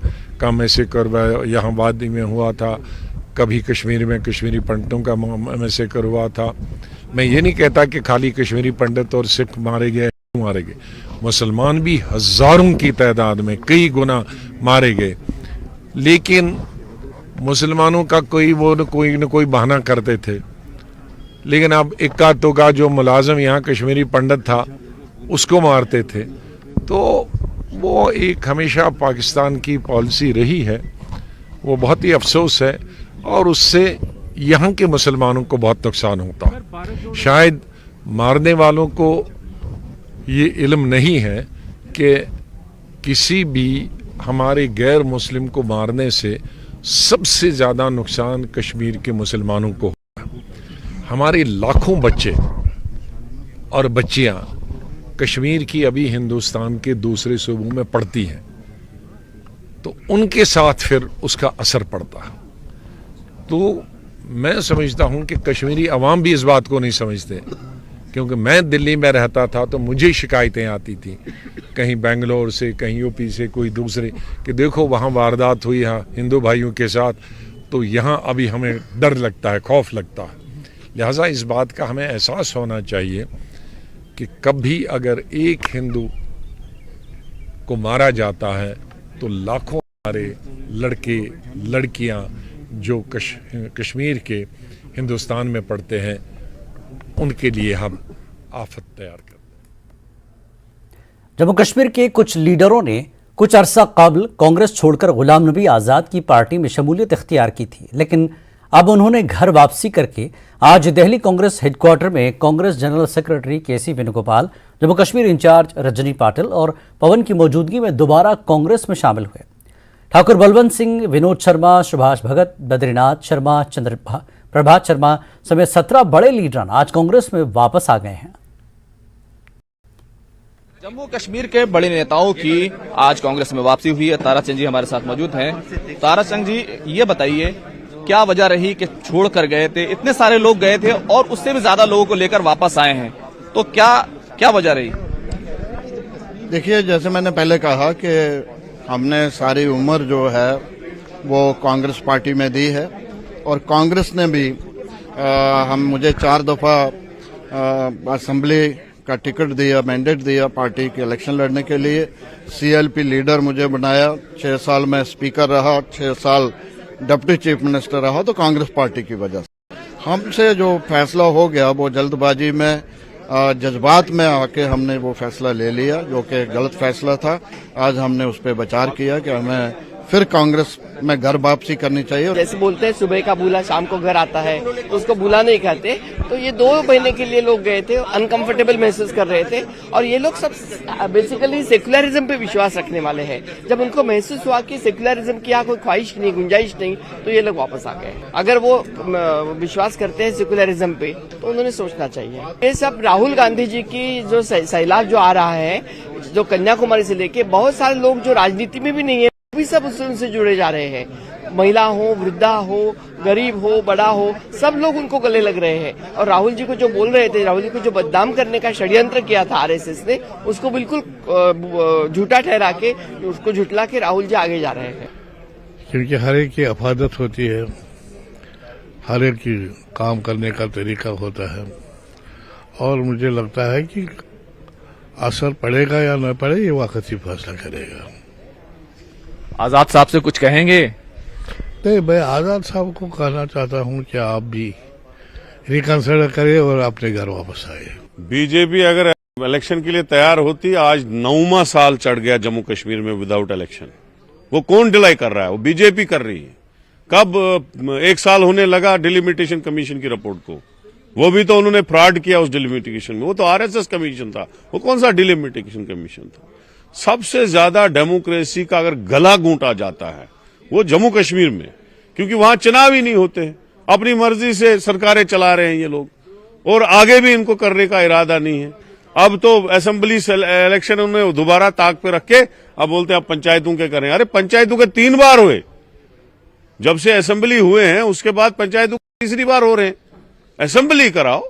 का मैसेकर यहाँ वादी में हुआ था, कभी कश्मीर में कश्मीरी पंडितों का मैसेकर हुआ था। मैं ये नहीं कहता कि खाली कश्मीरी पंडित और सिख मारे गए, मुसलमान भी हजारों की तादाद में कई गुना मारे गए, लेकिन मुसलमानों का कोई न कोई बहाना करते थे। लेकिन अब इक्का दुक्का जो मुलाजिम यहाँ कश्मीरी पंडित था उसको मारते थे। तो वो एक हमेशा पाकिस्तान की पॉलिसी रही है, वो बहुत ही अफसोस है और उससे यहाँ के मुसलमानों को बहुत नुकसान होता है। शायद मारने वालों को ये इल्म नहीं है कि किसी भी हमारे गैर मुस्लिम को मारने से सबसे ज़्यादा नुकसान कश्मीर के मुसलमानों को होगा। हमारे लाखों बच्चे और बच्चियां कश्मीर की अभी हिंदुस्तान के दूसरे सूबों में पढ़ती हैं, तो उनके साथ फिर उसका असर पड़ता है। तो मैं समझता हूं कि कश्मीरी अवाम भी इस बात को नहीं समझते, क्योंकि मैं दिल्ली में रहता था तो मुझे शिकायतें आती थी कहीं बेंगलोर से, कहीं यूपी से, कोई दूसरे, कि देखो वहाँ वारदात हुई है हिंदू भाइयों के साथ, तो यहाँ अभी हमें डर लगता है, खौफ लगता है। लिहाजा इस बात का हमें एहसास होना चाहिए कि कभी अगर एक हिंदू को मारा जाता है तो लाखों हमारे लड़के लड़कियां जो कश्मीर के हिंदुस्तान में पढ़ते हैं उनके लिए हम आफत तैयार करते हैं। जम्मू कश्मीर के कुछ लीडरों ने कुछ अरसा कबल कांग्रेस छोड़कर गुलाम नबी आज़ाद की पार्टी में शमूलियत इख्तियार की थी, लेकिन अब उन्होंने घर वापसी करके आज दिल्ली कांग्रेस हेडक्वार्टर में कांग्रेस जनरल सेक्रेटरी केसी वेणुगोपाल, जम्मू कश्मीर इंचार्ज रजनी पाटिल और पवन की मौजूदगी में दोबारा कांग्रेस में शामिल हुए। ठाकुर बलवंत सिंह, विनोद शर्मा, सुभाष भगत, बद्रीनाथ शर्मा, प्रभात शर्मा समेत 17 बड़े लीडर आज कांग्रेस में वापस आ गए हैं। जम्मू कश्मीर के बड़े नेताओं की आज कांग्रेस में वापसी हुई है। ताराचंद जी हमारे साथ मौजूद हैं। ताराचंद जी, ये बताइए क्या वजह रही कि छोड़ कर गए थे, इतने सारे लोग गए थे और उससे भी ज्यादा लोगों को लेकर वापस आए हैं, तो क्या वजह रही? देखिए, जैसे मैंने पहले कहा कि हमने सारी उम्र जो है वो कांग्रेस पार्टी में दी है और कांग्रेस ने भी मुझे 4 दफा असेंबली का टिकट दिया, मैंडेट दिया पार्टी के इलेक्शन लड़ने के लिए। सीएलपी लीडर मुझे बनाया, 6 साल में स्पीकर रहा, 6 साल डिप्टी चीफ मिनिस्टर रहा, तो कांग्रेस पार्टी की वजह से हमसे जो फैसला हो गया वो जल्दबाजी में जज्बात में आके हमने वो फैसला ले लिया, जो कि गलत फैसला था। आज हमने उस पर विचार किया कि हमें फिर कांग्रेस में घर वापसी करनी चाहिए। जैसे बोलते हैं सुबह का बूला शाम को घर आता है, तो उसको बूला नहीं कहते। तो ये 2 महीने के लिए लोग गए थे, अनकंफर्टेबल महसूस कर रहे थे और ये लोग सब बेसिकली सेक्युलरिज्म पे विश्वास रखने वाले हैं। जब उनको महसूस हुआ कि सेक्युलरिज्म की यहाँ कोई ख्वाहिश नहीं, गुंजाइश नहीं, तो ये लोग वापस आ गए। अगर वो विश्वास करते हैं सेक्युलरिज्म पे तो उन्होंने सोचना चाहिए। ये सब राहुल गांधी जी की जो सैलाब जो आ रहा है, जो कन्याकुमारी से लेके बहुत सारे लोग जो राजनीति में भी नहीं है भी सब उनसे जुड़े जा रहे हैं। महिला हो, वृद्धा हो, गरीब हो, बड़ा हो, सब लोग उनको गले लग रहे हैं। और राहुल जी को जो बोल रहे थे, राहुल जी को जो बदनाम करने का षड्यंत्र किया था आरएसएस ने, उसको बिल्कुल झूठा ठहरा के, उसको झुटला के राहुल जी आगे जा रहे हैं। क्योंकि हर एक की अफादत होती है, हर एक की काम करने का तरीका होता है और मुझे लगता है कि असर पड़ेगा या न पड़े ये वक्त ही फैसला करेगा। आजाद साहब से कुछ कहेंगे? नहीं, मैं आजाद साहब को कहना चाहता हूं कि आप भी रिकंसिडर करें और अपने घर वापस आए। बीजेपी अगर इलेक्शन के लिए तैयार होती, आज 9वां साल चढ़ गया जम्मू कश्मीर में विदाउट इलेक्शन। वो कौन डिलाई कर रहा है? वो बीजेपी कर रही है। कब 1 साल होने लगा डिलिमिटेशन कमीशन की रिपोर्ट को, वो भी तो उन्होंने फ्रॉड किया उस डिलिमिटेशन में। वो तो आरएसएस कमीशन था, वो कौन सा डिलिमिटेशन कमीशन था? सबसे ज्यादा डेमोक्रेसी का अगर गला घूंटा जाता है वो जम्मू कश्मीर में, क्योंकि वहां चुनाव ही नहीं होते हैं। अपनी मर्जी से सरकारें चला रहे हैं ये लोग और आगे भी इनको करने का इरादा नहीं है। अब तो असेंबली इलेक्शन उन्होंने दोबारा ताक पे रख के अब बोलते हैं अब पंचायतों के करें। अरे पंचायतों के 3 बार हुए, जब से असेंबली हुए हैं उसके बाद पंचायतों 3री बार हो रहे हैं। असेंबली कराओ,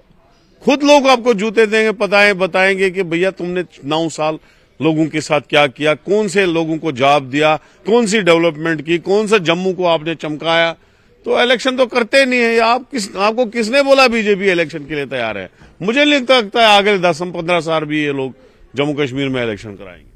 खुद लोग आपको जूते देंगे, बताएंगे कि भैया तुमने 9 साल लोगों के साथ क्या किया, कौन से लोगों को जॉब दिया, कौन सी डेवलपमेंट की, कौन सा जम्मू को आपने चमकाया। तो इलेक्शन तो करते नहीं है। आपको किसने बोला बीजेपी इलेक्शन के लिए तैयार है? मुझे नहीं लगता है आगे 10-15 साल भी ये लोग जम्मू कश्मीर में इलेक्शन कराएंगे।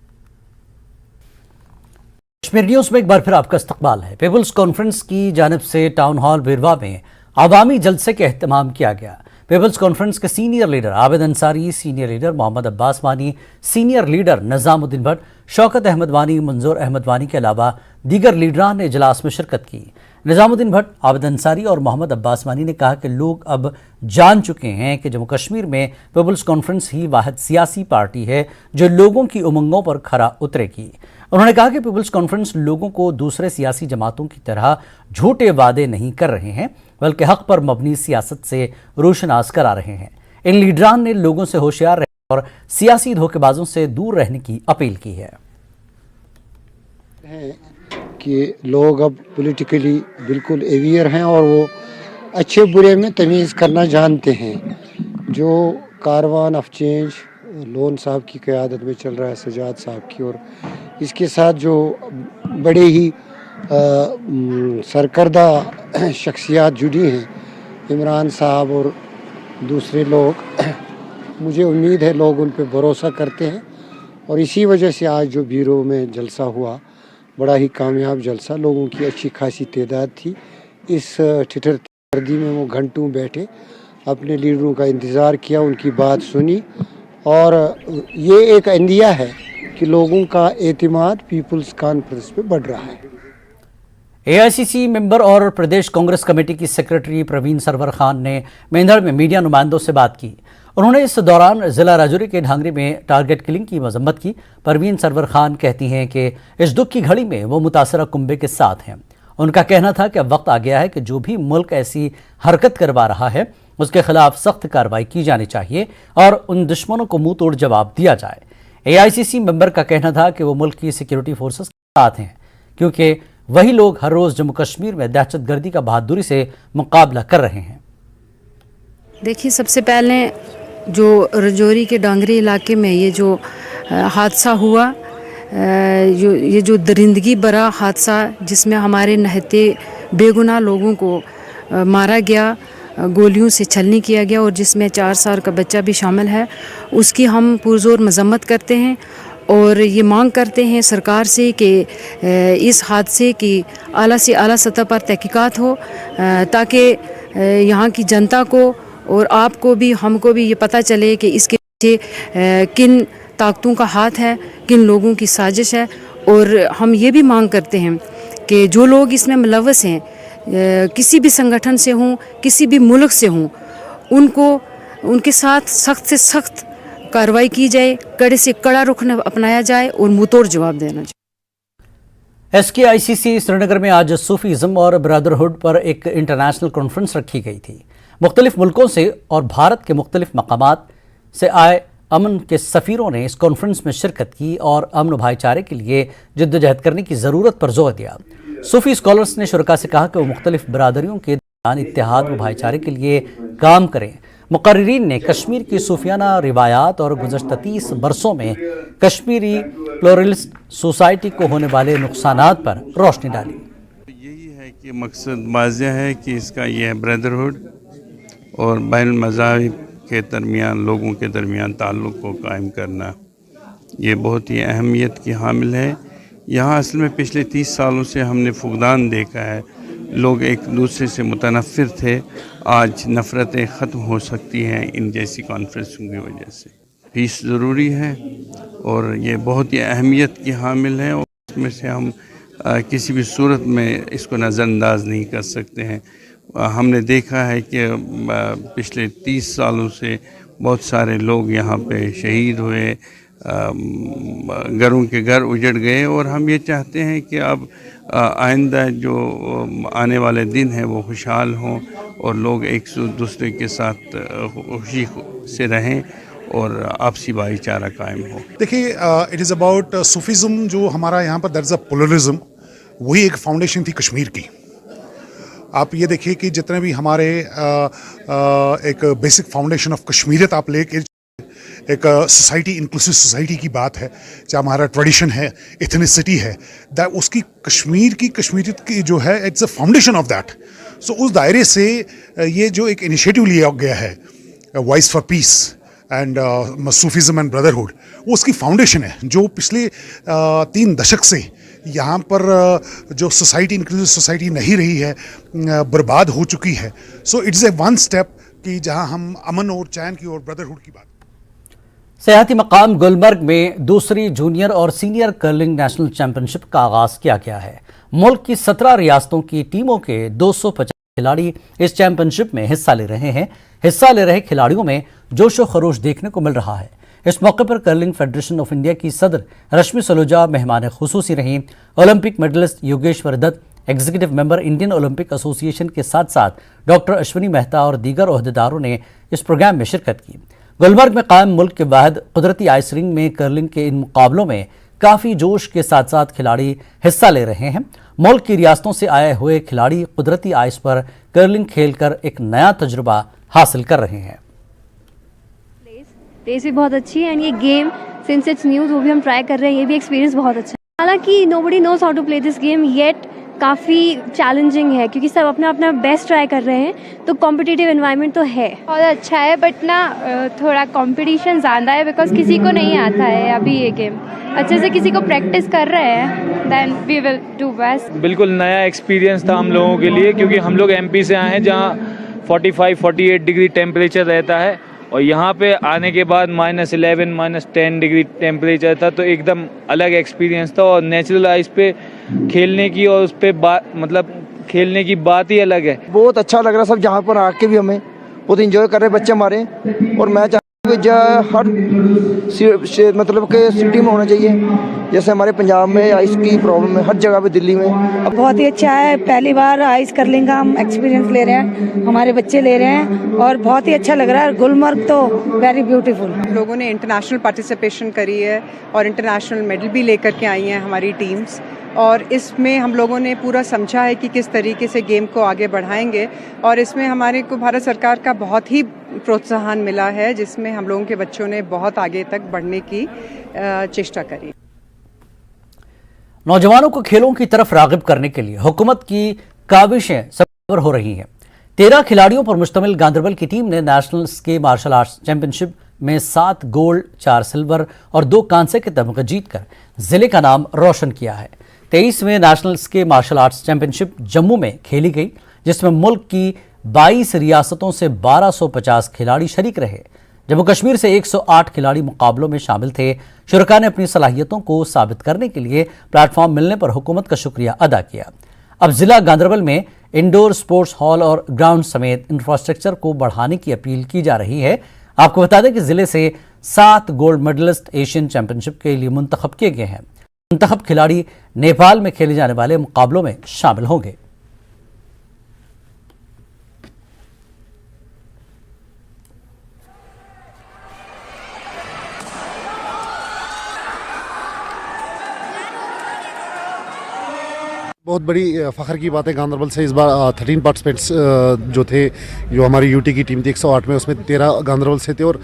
कश्मीर न्यूज में एक बार फिर आपका इस्तकबाल है। पीपुल्स कॉन्फ्रेंस की जानिब से टाउन हॉल बिरवा में आवामी जलसे का एहतमाम किया गया। पीपल्स कॉन्फ्रेंस के senior leader Abid Ansari, senior leader Mohammad Abbas Wani, senior leader Nizamuddin Bhat, Shaukat Ahmad Wani, Manzoor Ahmad वानी के अलावा दीगर लीडरान ने इजलास में शिरकत की। निजामुद्दीन भट्ट, आबिद अंसारी और मोहम्मद अब्बास वानी ने कहा कि लोग अब जान चुके हैं कि जम्मू कश्मीर में पीपल्स कॉन्फ्रेंस ही वाहिद सियासी पार्टी है जो लोगों की उमंगों पर खरा उतरेगी। उन्होंने कहा कि पीपल्स कॉन्फ्रेंस लोगों को दूसरे सियासी जमातों की तरह झूठे वादे नहीं कर रहे हैं, बल्कि हक पर मबनी सियासत से रोशनास करा रहे हैं। इन लीडरान ने लोगों से होशियार रहने और सियासी धोखेबाजों से दूर रहने की अपील की है कि लोग अब पॉलिटिकली बिल्कुल अवेयर हैं और वो अच्छे बुरे में तमीज़ करना जानते हैं। जो कारवान ऑफ चेंज लोन साहब की क़यादत में चल रहा है, सजाद साहब की, और इसके साथ जो बड़े ही सरकर्दा शख्सियात जुड़ी हैं, इमरान साहब और दूसरे लोग, मुझे उम्मीद है लोग उन पर भरोसा करते हैं और इसी वजह से आज जो ब्यूरो में जलसा हुआ बड़ा ही कामयाब जलसा, लोगों की अच्छी खासी तादाद थी। इस ठिठुर गर्दी में वो घंटों बैठे अपने लीडरों का इंतज़ार किया, उनकी बात सुनी और ये एक अंदिया है कि लोगों का एतमाद पीपल्स कॉन्फ्रेंस पे बढ़ रहा है। एआईसीसी मेंबर और प्रदेश कांग्रेस कमेटी की सेक्रेटरी परवीन सरवर खान ने मेंढड़ में मीडिया नुमाइंदों से बात की। उन्होंने इस दौरान जिला राजौरी के ढांगरी में टारगेट किलिंग की मजम्मत की। परवीन सरवर खान कहती हैं कि इस दुख की घड़ी में वो मुतासरा कुंबे के साथ हैं। उनका कहना था कि अब वक्त आ गया है कि जो भी मुल्क ऐसी हरकत करवा रहा है उसके खिलाफ सख्त कार्रवाई की जानी चाहिए और उन दुश्मनों को मुंह तोड़ जवाब दिया जाए। एआईसीसी मेंबर का कहना था कि वो मुल्क की सिक्योरिटी फोर्सेस के साथ हैं, क्योंकि वही लोग हर रोज जम्मू कश्मीर में दहशतगर्दी का बहादुरी से मुकाबला कर रहे हैं। देखिए, सबसे पहले जो राजौरी के डांगरी इलाके में ये जो हादसा हुआ, ये जो दरिंदगी भरा हादसा जिसमें हमारे नहते बेगुनाह लोगों को मारा गया, गोलियों से छलनी किया गया और जिसमें 4 साल का बच्चा भी शामिल है, उसकी हम पुरजोर मजम्मत करते हैं और ये मांग करते हैं सरकार से कि इस हादसे की आला से आला सतह पर तहकीकात हो, ताकि यहाँ की जनता को और आपको भी हमको भी ये पता चले कि इसके पीछे किन ताकतों का हाथ है, किन लोगों की साजिश है। और हम ये भी मांग करते हैं कि जो लोग इसमें मुलव्वस हैं, किसी भी संगठन से हों, किसी भी मुल्क से हों, उनके साथ सख्त से सख्त कार्रवाई की जाए, कड़े से कड़ा रुख अपनाया जाए और मुंहतोड़ जवाब देना चाहिए। SKICC श्रीनगर में आज सूफीज़म और ब्रदरहुड पर एक इंटरनेशनल कॉन्फ्रेंस रखी गई थी। मुख्तलिफ मुल्कों से और भारत के मुख्तलिफ मकामात से आए अमन के सफ़ीरों ने इस कॉन्फ्रेंस में शिरकत की और अमन भाईचारे के लिए जिद्दोजहद करने की ज़रूरत पर जोर दिया। सूफी स्कॉलर्स ने शुरका से कहा कि वो मुख्तलिफ बरादरियों के दरमियान इत्तेहाद व भाईचारे के लिए काम करें। मुकर्रिरीन ने कश्मीर की सूफियाना रिवायात और गुज़श्ता 30 बरसों में कश्मीरी प्लूरलिस्ट सोसाइटी को होने वाले नुकसानात पर रोशनी डाली। यही है कि मकसद वाज़ेह है कि इसका यह ब्रदरहुड और बैन मज़ाहिब के दरमियान, लोगों के दरमियान ताल्लुक़ को कायम करना, ये बहुत ही अहमियत की हामिल है। यहाँ असल में पिछले 30 सालों से हमने फुकदान देखा है, लोग एक दूसरे से मुतनफ़िर थे, आज नफ़रतें ख़त्म हो सकती हैं इन जैसी कॉन्फ्रेंसों की वजह से। पीस ज़रूरी है और ये बहुत ही अहमियत की हामिल है और इसमें से हम किसी भी सूरत में इसको नज़रअंदाज नहीं कर सकते हैं। हमने देखा है कि पिछले 30 सालों से बहुत सारे लोग यहाँ पे शहीद हुए, घरों के घर उजड़ गए और हम ये चाहते हैं कि अब आइंदा जो आने वाले दिन हैं वो खुशहाल हों और लोग एक दूसरे के साथ खुशी से रहें और आपसी भाईचारा कायम हो। देखिए, इट इज़ अबाउट सूफीज़म। जो हमारा यहाँ पर दर्जा प्लूरलिज्म, वही एक फाउंडेशन थी कश्मीर की। आप ये देखिए कि जितने भी हमारे एक बेसिक फाउंडेशन ऑफ कश्मीरियत आप लेके एक सोसाइटी, इंक्लूसिव सोसाइटी की बात है, चाहे हमारा ट्रेडिशन है, इथनिसिटी है, दैट उसकी कश्मीर की कश्मीरियत की जो है, it's a foundation of that. So उस दायरे से ये जो एक इनिशिएटिव लिया गया है, voice for piece and Sufism and brotherhood, वो उसकी फाउंडेशन है जो पिछले 3 दशक से यहाँ पर जो सोसाइटी, इंक्लूसिव सोसाइटी नहीं रही है, बर्बाद हो चुकी है। So it's a one step कि जहाँ हम अमन और चैन की और ब्रदरहुड की बात। सियाहती मकाम गुलमर्ग में दूसरी जूनियर और सीनियर कर्लिंग नेशनल चैंपियनशिप का आगाज किया गया है। मुल्क की 17 रियासतों की टीमों के 250 खिलाड़ी इस चैंपियनशिप में हिस्सा ले रहे हैं। हिस्सा ले रहे खिलाड़ियों में जोशो खरोश देखने को मिल रहा है। इस मौके पर कर्लिंग फेडरेशन ऑफ इंडिया की सदर रश्मि सलूजा मेहमान खुसूसी रहीं। Olympic medallist Yogeshwar Dutt, executive member Indian Olympic Association के साथ साथ डॉक्टर अश्विनी मेहता और दीगर ओहदेदारों ने इस प्रोग्राम में शिरकत की। गुलमर्ग में कायम मुल्क के वाहिद कुदरती आइस रिंग में कर्लिंग के इन मुकाबलों में काफ़ी जोश के साथ साथ खिलाड़ी हिस्सा ले रहे हैं। मुल्क की रियासतों से आए हुए खिलाड़ी कुदरती आइस पर कर्लिंग खेलकर एक नया तजुर्बा हासिल कर रहे हैं। प्लेस भी बहुत अच्छी है एंड ये गेम सिंस इट्स न्यूज़ वो भी हम ट्राई कर रहे हैं, ये भी एक्सपीरियंस बहुत अच्छा है। हालांकि nobody knows how to play this game yet, काफ़ी चैलेंजिंग है क्योंकि सब अपना अपना बेस्ट ट्राई कर रहे हैं, तो कॉम्पिटिटिव एनवायरनमेंट तो है। बहुत अच्छा है बट ना थोड़ा कंपटीशन ज़्यादा है बिकॉज किसी को नहीं आता है अभी ये गेम। अच्छे से किसी को प्रैक्टिस कर रहे हैं, then we will do best. बिल्कुल नया एक्सपीरियंस था हम लोगों के लिए क्योंकि हम लोग MP से आए हैं जहाँ 45-48 डिग्री टेम्परेचर रहता है और यहाँ पे आने के बाद -11 -10 डिग्री टेम्परेचर था, तो एकदम अलग एक्सपीरियंस था। और नेचुरल आइस पे खेलने की और उस पे मतलब खेलने की बात ही अलग है। बहुत अच्छा लग रहा सब, जहाँ पर आके भी हमें बहुत इंजॉय कर रहे बच्चे हमारे। और मैं चाहता हूँ कि हर मतलब के सिटी में होना चाहिए, जैसे हमारे पंजाब में आइस की प्रॉब्लम है, हर जगह पे, दिल्ली में। बहुत ही अच्छा है, पहली बार आइस कर्लिंग का हम एक्सपीरियंस ले रहे हैं, हमारे बच्चे ले रहे हैं और बहुत ही अच्छा लग रहा है। गुलमर्ग तो वेरी ब्यूटीफुल। हम लोगों ने इंटरनेशनल पार्टिसिपेशन करी है और इंटरनेशनल मेडल भी लेकर के आई हैं हमारी टीम्स। और इसमें हम लोगों ने पूरा समझा है कि किस तरीके से गेम को आगे बढ़ाएंगे। और इसमें हमारे को भारत सरकार का बहुत ही प्रोत्साहन मिला है, जिसमें हम लोगों के बच्चों ने बहुत आगे तक बढ़ने की चेष्टा करी। नौजवानों को खेलों की तरफ रागिब करने के लिए हुकूमत की काविशें सफल हो रही हैं। 13 खिलाड़ियों पर मुश्तमिल गांदरबल की टीम ने national Sqay martial arts championship में 7 गोल्ड, 4 सिल्वर और 2 कांसे के तमगे जीतकर जिले का नाम रोशन किया है। 23वें national Sqay martial arts championship Jammu में खेली गई, जिसमें मुल्क की 22 रियासतों से 1250 खिलाड़ी शरीक रहे। जम्मू कश्मीर से 108 खिलाड़ी मुकाबलों में शामिल थे। शुरका ने अपनी सलाहियतों को साबित करने के लिए प्लेटफॉर्म मिलने पर हुकूमत का शुक्रिया अदा किया। अब जिला गांदरबल में इंडोर स्पोर्ट्स हॉल और ग्राउंड समेत इंफ्रास्ट्रक्चर को बढ़ाने की अपील की जा रही है। आपको बता दें कि जिले से 7 गोल्ड मेडलिस्ट एशियन चैंपियनशिप के लिए मुंतखब किए गए हैं। मुंतखब खिलाड़ी नेपाल में खेले जाने वाले मुकाबलों में शामिल होंगे। बहुत बड़ी फ़ख्र की बात है गांदरबल से इस बार 13 पार्टिसिपेंट्स जो थे, जो हमारी यूटी की टीम थी 108 में, उसमें 13 गांदरबल से थे और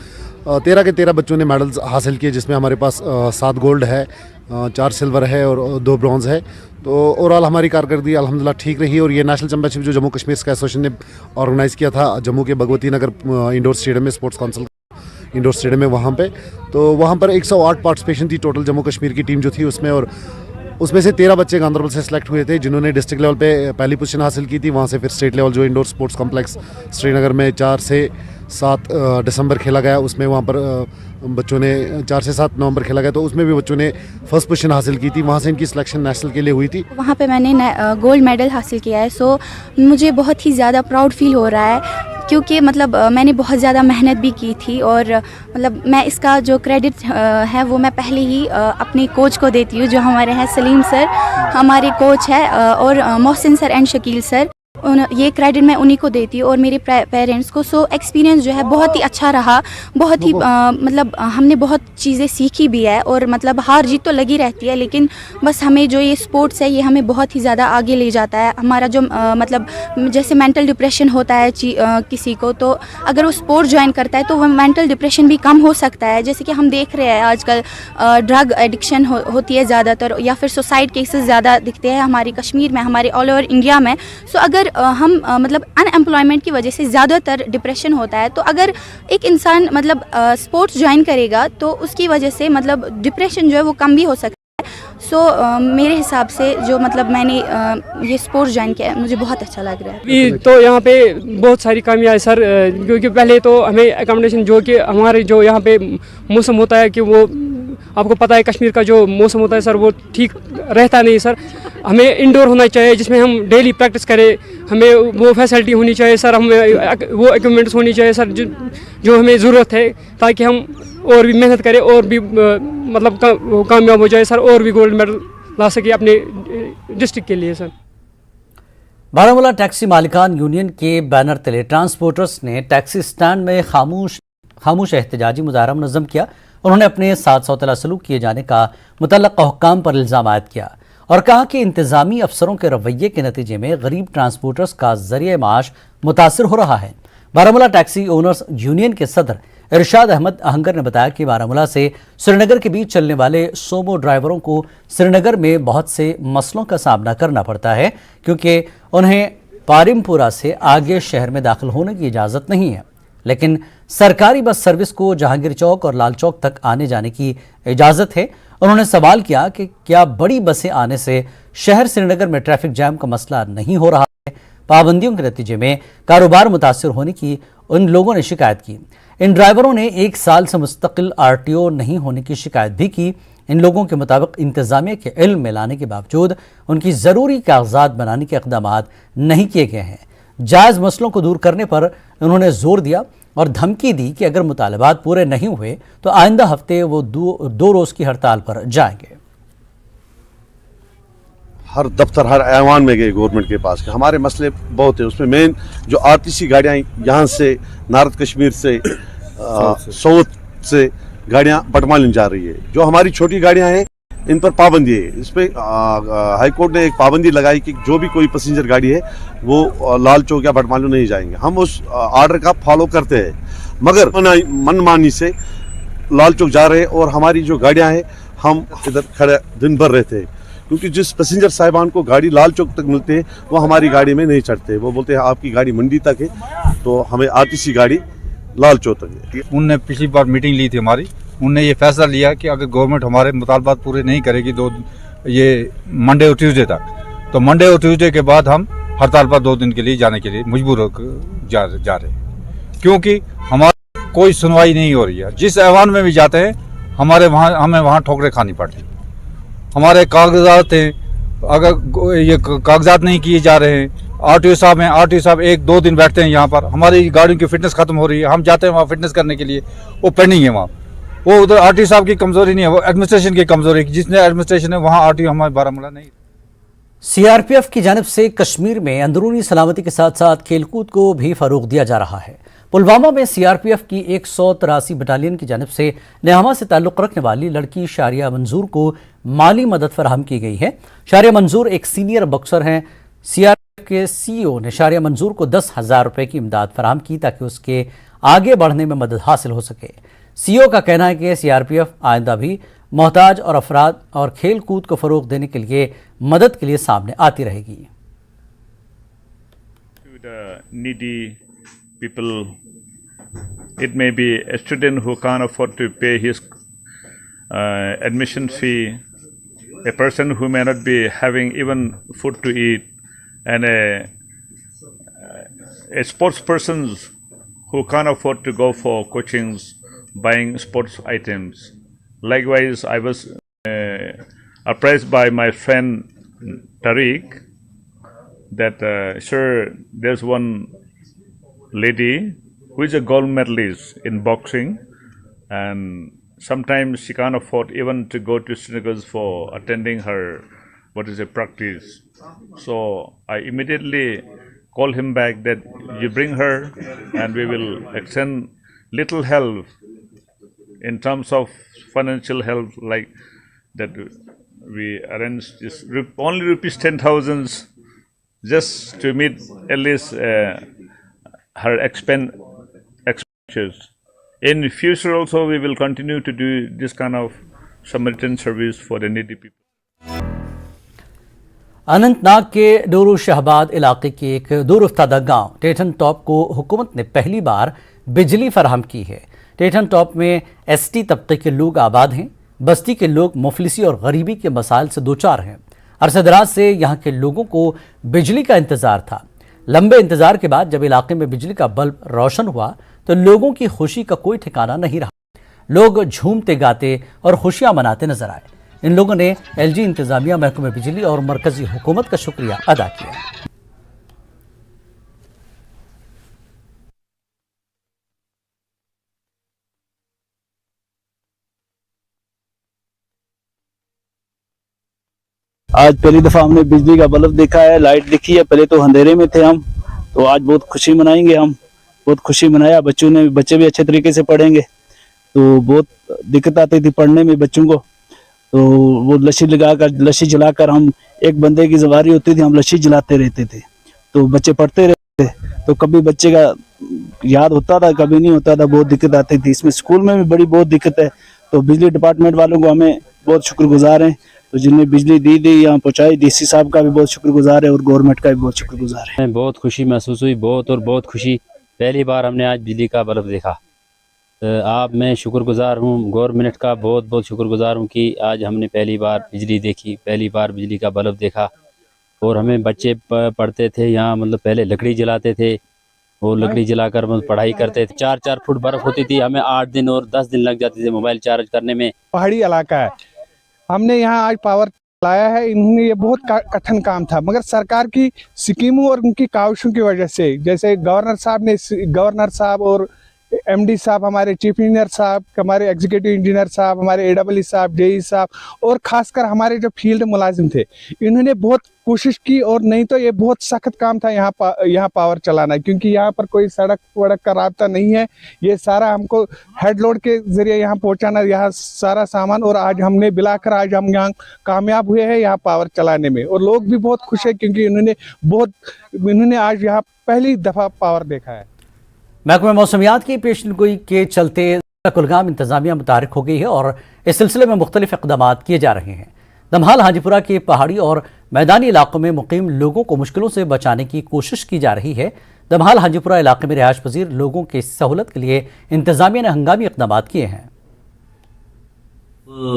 13 के 13 बच्चों ने मेडल्स हासिल किए, जिसमें हमारे पास 7 गोल्ड है, 4 सिल्वर है और 2 ब्रॉन्ज़ है। तो ओवरऑल हमारी कारकर्दगी अल्हम्दुलिल्लाह ठीक रही। और ये नेशनल चैंपियनशिप जो जम्मू कश्मीर स्काई एसोसिएशन ने ऑर्गेनाइज़ किया था जम्मू के भगवती नगर इंडोर स्टेडियम में, स्पोर्ट्स काउंसिल इंडोर स्टेडियम में, वहाँ पे तो वहाँ पर 108 पार्टिसिपेशन थी टोटल जम्मू कश्मीर की टीम जो थी उसमें। और उसमें से 13 बच्चे गांदरबल से सिलेक्ट हुए थे, जिन्होंने डिस्ट्रिक्ट लेवल पे पहली पोजीशन हासिल की थी। वहाँ से फिर स्टेट लेवल जो इंडोर स्पोर्ट्स कॉम्प्लेक्स श्रीनगर में 4 से 7 दिसंबर खेला गया, उसमें वहाँ पर बच्चों ने 4 से 7 नवंबर खेला गया, तो उसमें भी बच्चों ने फर्स्ट पोजीशन हासिल की थी। वहाँ से इनकी सिलेक्शन नेशनल के लिए हुई थी। वहाँ पे मैंने गोल्ड मेडल हासिल किया है, सो मुझे बहुत ही ज़्यादा प्राउड फील हो रहा है, क्योंकि मतलब मैंने बहुत ज़्यादा मेहनत भी की थी। और मतलब मैं इसका जो क्रेडिट है वो मैं पहले ही अपने कोच को देती हूँ, जो हमारे हैं सलीम सर हमारे कोच है, और Mohsin sir and Shakeel sir, ये क्रेडिट मैं उन्हीं को देती हूँ और मेरे पेरेंट्स को। सो एक्सपीरियंस जो है बहुत ही अच्छा रहा, बहुत ही मतलब हमने बहुत चीज़ें सीखी भी है। और मतलब हार जीत तो लगी रहती है, लेकिन बस हमें जो ये स्पोर्ट्स है ये हमें बहुत ही ज़्यादा आगे ले जाता है। हमारा जो मतलब जैसे मेंटल डिप्रेशन होता है किसी को, तो अगर वो स्पोर्ट्स ज्वाइन करता है तो वह मेंटल डिप्रेशन भी कम हो सकता है। जैसे कि हम देख रहे हैं आजकल ड्रग एडिक्शन होती है ज़्यादातर, या फिर सुसाइड केसेस ज़्यादा दिखते हैं हमारी कश्मीर में, हमारे ऑल ओवर इंडिया में। सो अगर हम मतलब अनएम्प्लॉयमेंट की वजह से ज़्यादातर डिप्रेशन होता है, तो अगर एक इंसान मतलब स्पोर्ट्स ज्वाइन करेगा तो उसकी वजह से मतलब डिप्रेशन जो है वो कम भी हो सकता है। सो मेरे हिसाब से जो मतलब मैंने ये स्पोर्ट्स ज्वाइन किया है, मुझे बहुत अच्छा लग रहा है। तो यहाँ पे बहुत सारी कमियाँ है सर, क्योंकि पहले तो हमें अकोमोडेशन जो कि हमारे जो यहाँ पे मौसम होता है, कि वो आपको पता है कश्मीर का जो मौसम होता है सर वो ठीक रहता नहीं सर। हमें इंडोर होना चाहिए जिसमें हम डेली प्रैक्टिस करें, हमें वो फैसिलिटी होनी चाहिए सर, हमें वो इक्विपमेंट्स होनी चाहिए सर जो हमें ज़रूरत है, ताकि हम और भी मेहनत करें और भी मतलब कामयाब हो जाए सर, और भी गोल्ड मेडल ला सके अपने डिस्ट्रिक्ट के लिए सर। बारामूला टैक्सी मालिकान यूनियन के बैनर तले ट्रांसपोर्टर्स ने टैक्सी स्टैंड में खामोश एहतजाजी मुजाहरा मुनज़्ज़म किया। उन्होंने अपने साथ सौतेला सलूक किए जाने का मुतल्लका हुक्काम पर इल्ज़ाम आयद किया और कहा कि इंतज़ामी अफसरों के रवैये के नतीजे में गरीब ट्रांसपोर्टर्स का ज़रिए माश मुतासर हो रहा है। बारामूला टैक्सी ओनर्स यूनियन के सदर इरशाद अहमद आहंगर ने बताया कि बारामूला से श्रीनगर के बीच चलने वाले सोमो ड्राइवरों को श्रीनगर में बहुत से मसलों का सामना करना पड़ता है, क्योंकि उन्हें पारिमपुरा से आगे शहर में दाखिल होने की इजाज़त नहीं है, लेकिन सरकारी बस सर्विस को जहांगीर चौक और लाल चौक तक आने जाने की इजाज़त है। उन्होंने सवाल किया कि क्या बड़ी बसें आने से शहर श्रीनगर में ट्रैफिक जैम का मसला नहीं हो रहा है। पाबंदियों के नतीजे में कारोबार मुतासर होने की उन लोगों ने शिकायत की। इन ड्राइवरों ने 1 साल से मुस्तकिल आरटीओ नहीं होने की शिकायत भी की। इन लोगों के मुताबिक इंतजामिया के इल्म में लाने के बावजूद उनकी ज़रूरी कागजात बनाने के इक़दाम नहीं किए गए हैं। जायज़ मसलों को दूर करने पर उन्होंने जोर दिया और धमकी दी कि अगर मुतालबात पूरे नहीं हुए तो आइंदा हफ्ते वो दो रोज़ की हड़ताल पर जाएंगे। हर दफ्तर हर ऐवान में गए गवर्नमेंट के पास, हमारे मसले बहुत है। उसमें मेन जो आरटीसी गाड़ियाँ यहाँ से नॉर्थ कश्मीर से साउथ से गाड़ियाँ बटमालन जा रही है, जो हमारी छोटी गाड़ियाँ हैं इन पर पाबंदी है। इस पर हाई कोर्ट ने एक पाबंदी लगाई कि जो भी कोई पैसेंजर गाड़ी है वो लाल चौक या बटमालू नहीं जाएंगे। हम उस आर्डर का फॉलो करते हैं, मगर मनमानी से लाल चौक जा रहे हैं और हमारी जो गाड़ियाँ हैं हम इधर खड़े दिन भर रहते हैं, क्योंकि जिस पैसेंजर साहिबान को गाड़ी लाल चौक तक मिलते हैं वो हमारी गाड़ी में नहीं चढ़ते। वो बोलते हैं आपकी गाड़ी मंडी तक है, तो हमें आरटीसी गाड़ी लाल चौक तक है। उनने पिछली बार मीटिंग ली थी हमारी, उनने ये फैसला लिया कि अगर गवर्नमेंट हमारे मुतालबात पूरे नहीं करेगी ये मंडे और ट्यूसडे तक, तो मंडे और ट्यूसडे के बाद हम हड़ताल पर 2 दिन के लिए जाने के लिए मजबूर होकर जा रहे हैं, क्योंकि हमारी कोई सुनवाई नहीं हो रही है। जिस ऐवान में भी जाते हैं हमें वहाँ ठोकरें खानी पड़ती है। हमारे कागजात हैं, अगर ये कागजात नहीं किए जा रहे हैं, आरटीओ साहब हैं, आरटीओ साहब 1-2 दिन बैठते हैं यहाँ पर, हमारी गाड़ियों की फिटनेस खत्म हो रही है, हम जाते हैं वहाँ फिटनेस करने के लिए, वो पेंडिंग है वहाँ। वो उधर आरटीओ साहब की कमजोरी नहीं है, वो एडमिनिस्ट्रेशन की कमजोरी है। जिसने एडमिनिस्ट्रेशन है वहाँ आरटीओ हमारे बारामूला नहीं। सीआरपीएफ की जानिब से कश्मीर में अंदरूनी सलामती के साथ साथ खेलकूद को भी फरोग दिया जा रहा है। पुलवामा में सीआरपीएफ की 183 बटालियन की जानिब से नेहामा से ताल्लुक़ रखने वाली लड़की शारिया मंजूर को माली मदद फराहम की गई है। शारिया मंजूर एक सीनियर बॉक्सर हैं। सीआरपीएफ के सीईओ ने शारिया मंजूर को 10,000 रुपए की इमदाद फराहम की ताकि उसके आगे बढ़ने में मदद हासिल हो सके। सीईओ का कहना है कि सीआरपीएफ आइंदा भी मोहताज और अफराद और खेल कूद को फरोग देने के लिए मदद के लिए सामने आती रहेगी। It may be a student who can't afford to pay his admission fee, a person who may not be having even food to eat, and a sports person who can't afford to go for coachings, buying sports items. Likewise, I was appraised by my friend Tariq that sir, there's one lady who is a gold medalist in boxing, and sometimes she can't afford even to go to Srinagar for attending her practice. So I immediately called him back that you bring her and we will extend little help in terms of financial help, like that we arranged this only rupees 10,000 just to meet at least her expenditures. In future also we will continue to do this kind of Samaritan service for the needy people. Anantnag के डोरू शहबाद इलाके के एक दूरअफ्तादा गांव Teton top को हुकूमत ने पहली बार बिजली फराहम की है। टेटन टॉप में एसटी तबके के लोग आबाद हैं। बस्ती के लोग मुफलिसी और गरीबी के मसाइल से दोचार हैं। अरसे दराज से यहाँ के लोगों को बिजली का इंतजार था। लंबे इंतजार के बाद जब इलाके में बिजली का बल्ब रोशन हुआ तो लोगों की खुशी का कोई ठिकाना नहीं रहा। लोग झूमते गाते और खुशियां मनाते नजर आए। इन लोगों ने एलजी इंतजामिया, महकमे बिजली और मरकजी हुकूमत का शुक्रिया अदा किया। आज पहली दफा हमने बिजली का बल्ब देखा है, लाइट दिखी है। पहले तो अंधेरे में थे हम, तो आज बहुत खुशी मनाएंगे। हम बहुत खुशी मनाया। बच्चे भी अच्छे तरीके से पढ़ेंगे। तो बहुत दिक्कत आती थी पढ़ने में बच्चों को, तो वो लस्सी जलाकर हम एक बंदे की सवारी होती थी, हम लस्सी जलाते रहते थे, तो बच्चे पढ़ते रहते। तो कभी बच्चे का याद होता था, कभी नहीं होता था, बहुत दिक्कत आती थी। इसमें स्कूल में भी बड़ी बहुत दिक्कत है। तो बिजली डिपार्टमेंट वालों को हमें बहुत शुक्रगुजार हैं, तो जिन्हें बिजली दी यहाँ पहुँचाई। डीसी साहब का भी बहुत शुक्रगुजार है और गवर्नमेंट का भी बहुत शुक्रगुजार है। बहुत खुशी महसूस हुई, बहुत खुशी। पहली बार हमने आज बिजली का बल्ब देखा। आप मैं शुक्रगुजार हूँ, गवर्नमेंट का बहुत शुक्रगुजार हूँ कि आज हमने पहली बार बिजली देखी, पहली बार बिजली का बल्ब देखा। और हमें बच्चे पढ़ते थे यहाँ, मतलब पहले लकड़ी जलाते थे वो लकड़ी जलाकर हम पढ़ाई करते थे। 4-4 फुट बर्फ होती थी, हमें 8 दिन और 10 दिन लग जाते थे मोबाइल चार्ज करने में। पहाड़ी इलाका है, हमने यहाँ आज पावर लाया है। इन्होंने ये बहुत कठिन काम था, मगर सरकार की स्कीमों और उनकी काविशों की वजह से, जैसे गवर्नर साहब और एमडी साहब, हमारे चीफ इंजीनियर साहब, हमारे एग्जीक्यूटिव इंजीनियर साहब, हमारे AEE साहब, जेई साहब और खासकर हमारे जो फील्ड मुलाजिम थे, इन्होंने बहुत कोशिश की। और नहीं तो ये बहुत सख्त काम था यहाँ पावर चलाना, क्योंकि यहाँ पर कोई सड़क वड़क का रास्ता नहीं है। ये सारा हमको हेड लोड के जरिए यहाँ पहुँचाना, यहाँ सारा सामान। और आज हमने बिलाकर आज हम यहाँ कामयाब हुए हैं यहाँ पावर चलाने में, और लोग भी बहुत खुश है क्योंकि इन्होंने आज यहाँ पहली दफ़ा पावर देखा है। महकमे मौसमियात की पेशगोई के चलते कुलगाम इंतजामिया मुतारिक हो गई है और इस सिलसिले में मुख्तलिफ इक़दाम किए जा रहे हैं। दमहाल हाजीपुरा के पहाड़ी और मैदानी इलाकों में मुकीम लोगों को मुश्किलों से बचाने की कोशिश की जा रही है। दमहाल हाजीपुरा इलाके में रिहायश पजीर लोगों की सहूलत के लिए इंतजामिया ने हंगामी इक़दाम किए हैं।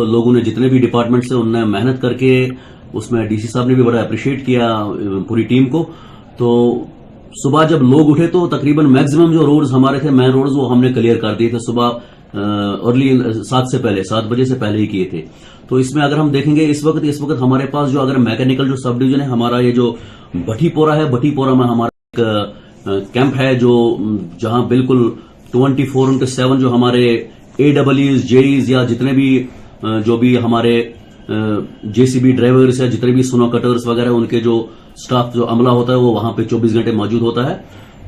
लोगों ने जितने भी डिपार्टमेंट से उन्होंने मेहनत करके, उसमें DC साहब ने भी बड़ा अप्रिशिएट किया पूरी टीम को। तो सुबह जब लोग उठे तो तकरीबन मैक्सिमम जो रोड्स हमारे थे, मेन रोड्स, वो हमने क्लियर कर दिए थे सुबह अर्ली 7 बजे से पहले ही किए थे। तो इसमें अगर हम देखेंगे इस वक्त हमारे पास जो अगर मैकेनिकल जो सब डिवीजन है हमारा, ये जो भट्टीपोरा है, भट्टीपोरा में हमारा एक कैंप है जो जहां बिल्कुल 24/7 जो हमारे AEEs, JEs या जितने भी जो भी हमारे JCB ड्राइवर्स या जितने भी स्नो कटर्स वगैरह, उनके जो स्टाफ जो अमला होता है वो वहां पे 24 घंटे मौजूद होता है।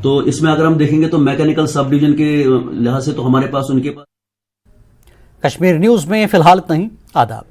तो इसमें अगर हम देखेंगे तो मैकेनिकल सब डिवीजन के लिहाज से तो हमारे पास उनके पास। कश्मीर न्यूज में फिलहाल इतना ही। आदाब।